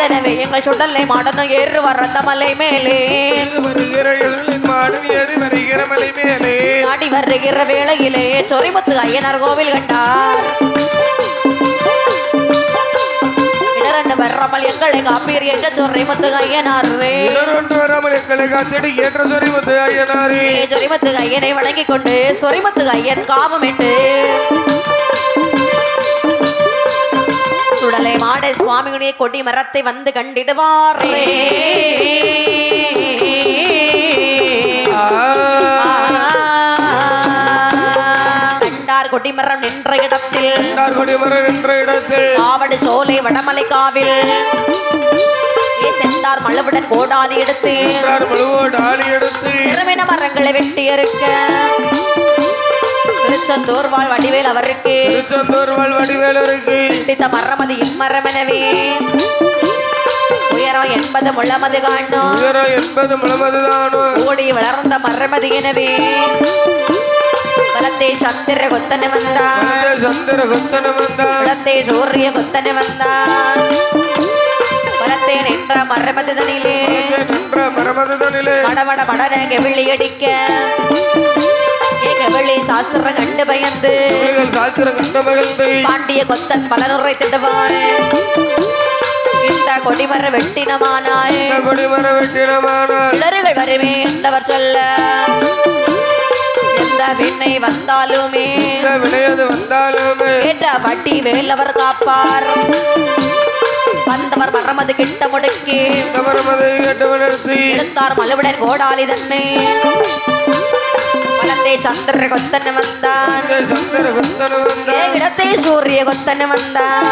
எனவே எங்கள் சுடலை மாடனும் ஏறு வர்ற மலை மேலே நாடி வருகிற வேளையிலே சொரிமுத்து ஐயனார் கோவில் கண்டார். இடரண்டு வராமல் எங்களை காப்பீர் என்ற சொரிமுத்து ஐயனாரே சொரிமுத்து ஐயனை வணங்கிக் கொண்டு சொரிமுத்து ஐயன் காவமிட்டு சுடலை மாட சுவாமியுடைய கொடி மரத்தை வந்து கண்டிடுவாரே. கண்டார் கொடிமரம் நின்ற இடத்தில் ஆவடு சோலை வடமலை காவில் சென்றார் மழுவுடன் கோடாலி எடுத்து திருவின மரங்களை வெட்டி இருக்க திருச்செந்தூர் வாழ் வடிவேல் அவருக்கு மரமது இம்மரமெனவே உயரம் 80 முழமது காணும் ஓடி வளர்ந்த மரமது எனவே வலத்தே சந்திர கொத்தனை வந்தாே சூரிய கொத்தனை வந்தான் வலத்தே நின்ற மரமதுதனிலே மடமட மடன கெவிழி அடிக்க கெவிழி சாஸ்திரம் கண்டு பயந்து பாண்டிய கொத்தன் பலனுரை திடுவார். இந்த கொடிமர வெட்டினமானால் இடர்கள் வருமே என்றவர் சொல்ல எந்த வினை வந்தாலுமே கேட்ட பட்டி வேலவர் காப்பார். வந்தவர் மரமது கிட்ட முடுக்கி எடுத்தார் மலுவுடன் கோடாலி தன்னை வலத்தே சந்திர கொத்தனை வந்தான் இடத்தை சூரிய கொத்தனை வந்தான்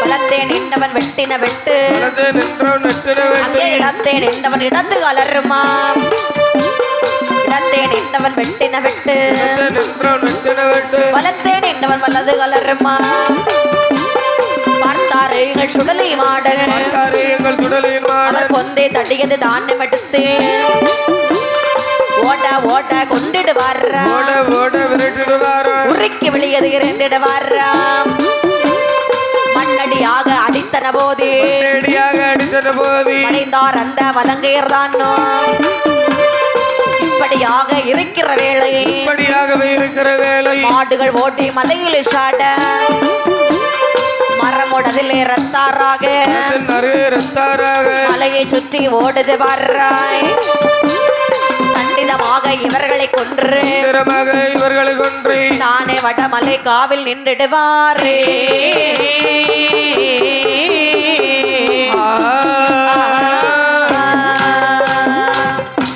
வலத்தே நின்றவன் வெட்டின வெட்டு இடத்தே நின்றவன் இடத்து கலருமா இடத்தே நின்றவன் வெட்டின வெட்டு வலத்தே நின்றவன் வலது கலருமா. பார்த்தாரு எங்கள் சுடலை மாடல் கொந்தே தடியது தானம் எடுத்து ஓட ஓட கொண்டுடு வாரா உருக்கி வெளியது இறந்திட வாரா மண்ணடியாக அடித்தன போதே அடைந்தார் அந்த வலங்கையர் தானோ இப்படியாக இருக்கிற வேளை மாடுகள் ஓட்டி மலையில் சாட மரமோடதிலே ரத்தாராக மலையை சுற்றி ஓடுது வர்றாய். கண்டிதமாக இவர்களை கொன்று தானே வடமலை காவில் நின்றுடுவாரே.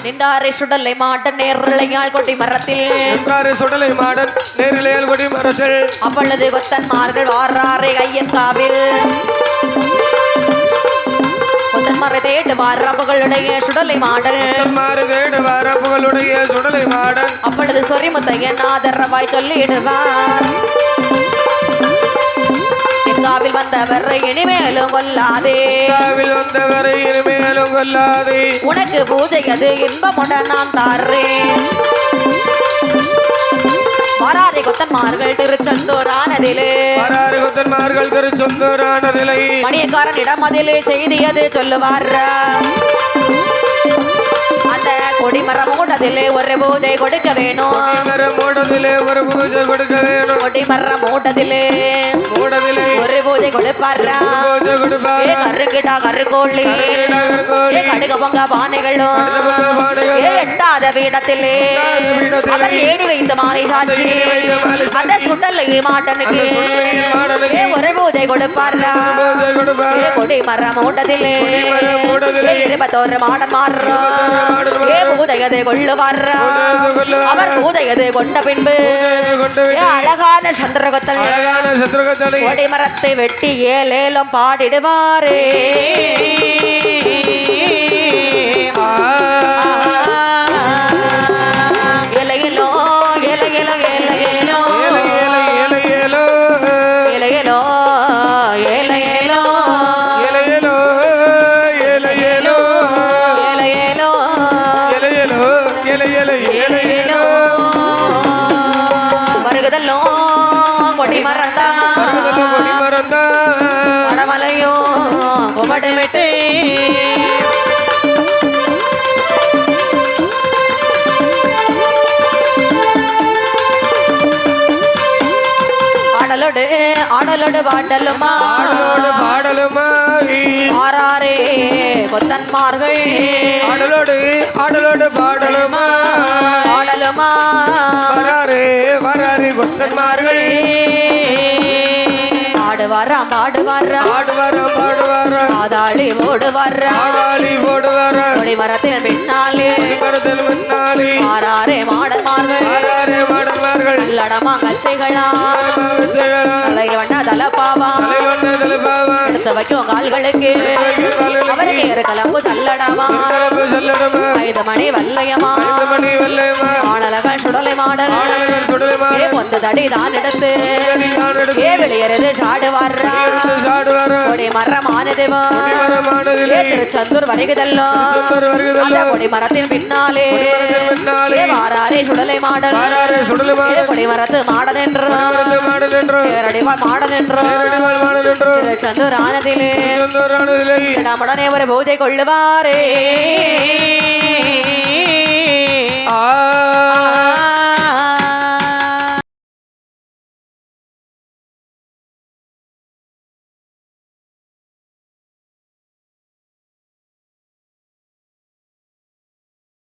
நின்றாரே சுடலை மாடன் நேரிழையாள் கொடி மரத்தில் அப்பொழுது கொத்தன்மார்கள் வாராரே ஐயன் காவில் கொத்தன்மாரை தேடு வாரப்புகளுடைய சுடலை மாடன் அப்பொழுது சொரிமுத்தையன் ஆதரவாய் சொல்லிடுவார். காவில் வந்தவர் இனிமேலும் கொல்லாதே உனக்கு பூஜை அது இன்பமுடன் நான் தாரேன். வராரே கொத்தன்மார்கள் திருச்செந்தூரானதிலே மணியக்காரனிடம் அதிலே செய்தியது சொல்லுவார். அந்த கொடிமரம் மூடதிலே ஒரு பூஜை கொடுக்க வேணும் கொடிமரம் மூடதிலே ஒரு பூஜை கொடுப்பாரா. கருக்கிட்டா கருக்கோள்ளி கடுக பொங்க பானைகளும் எட்டாத பீடத்திலே அவர் ஏடி வைத்த மாலை சாட்சி அந்த சுடலை மாட்டனுக்கு ஒரு பூஜை கொடுப்பாரா. கொடிமரம் மூடதிலே 21 மாடன் மாறுறோம் பூதையதை கொள்ளுவாரா. அவர் பூதையது கொண்ட பின்பு அழகான சந்திரகத்தனை கொடிமரத்தை வெட்டி ஏலேலம் பாடிடுவாரே. இலையிலோ இலையிலோ இலையிலோ இலையிலோ இலையிலோ இலையிலோ வருகுதல்லோ கொடி மரந்தா வடமலையோ ஆடலோடு பாடலுமா ஆடலோடு பாடலுமா ஆறாரே கொத்தன்மார்கள் ஆடலோடு ஆடலோடு பாடலுமா ஆடலுமா வராரே வராரே கொத்தன்மார்கள் ஆடுவாராம் பாடுவாராம் ஆடுவாராம் பாடுவாராம் ஆதாளி ஓடுவாராம் ஆடாளி போடுவாராம் கொடி மரத்தில் பின்னாலே மரத்தில் முன்னாலே ஆறாரே மாடன்மார்கள் ஆறாரே மாடன்மார்கள் லடமா கச்சைகளா செய்யலாம் தலையில் வண்ண தலப்பாவா எடுத்து வைக்கும் கால்களுக்கு அவருக்கு இருக்கலம்பு சல்லடமா செல்லடமா 5 மணி வல்லையமா மணி வெள்ளையமா ஆனலகன் சுடலை மாடல் ஆடலகன் சுடலை மாடல். பொந்து தடி தான் எடுத்து தான் எடுத்து வெளியேறது சாடு வர்றா சாடுவாராம் கொடி மரமானதுவா மரமானதிலே திருச்செந்தூர் வருகுதல்லோ வருகுதல்லோ அந்த கொடி மரத்தின் பின்னாலே பின்னாலே வாராரே சுடலை மாடல் வாராரே சுடலை மாடல். கொடி மரத்து மாடல் என்று மாடல் என்றோ பேரடிவாள் மாடல் என்று நேரடிவாள் மாடல் என்றோ திருச்செந்தூர் ஆனதிலே சொந்தோரானதிலே நம்முடனே ஒரு பூஜை கொள்ளுவாரே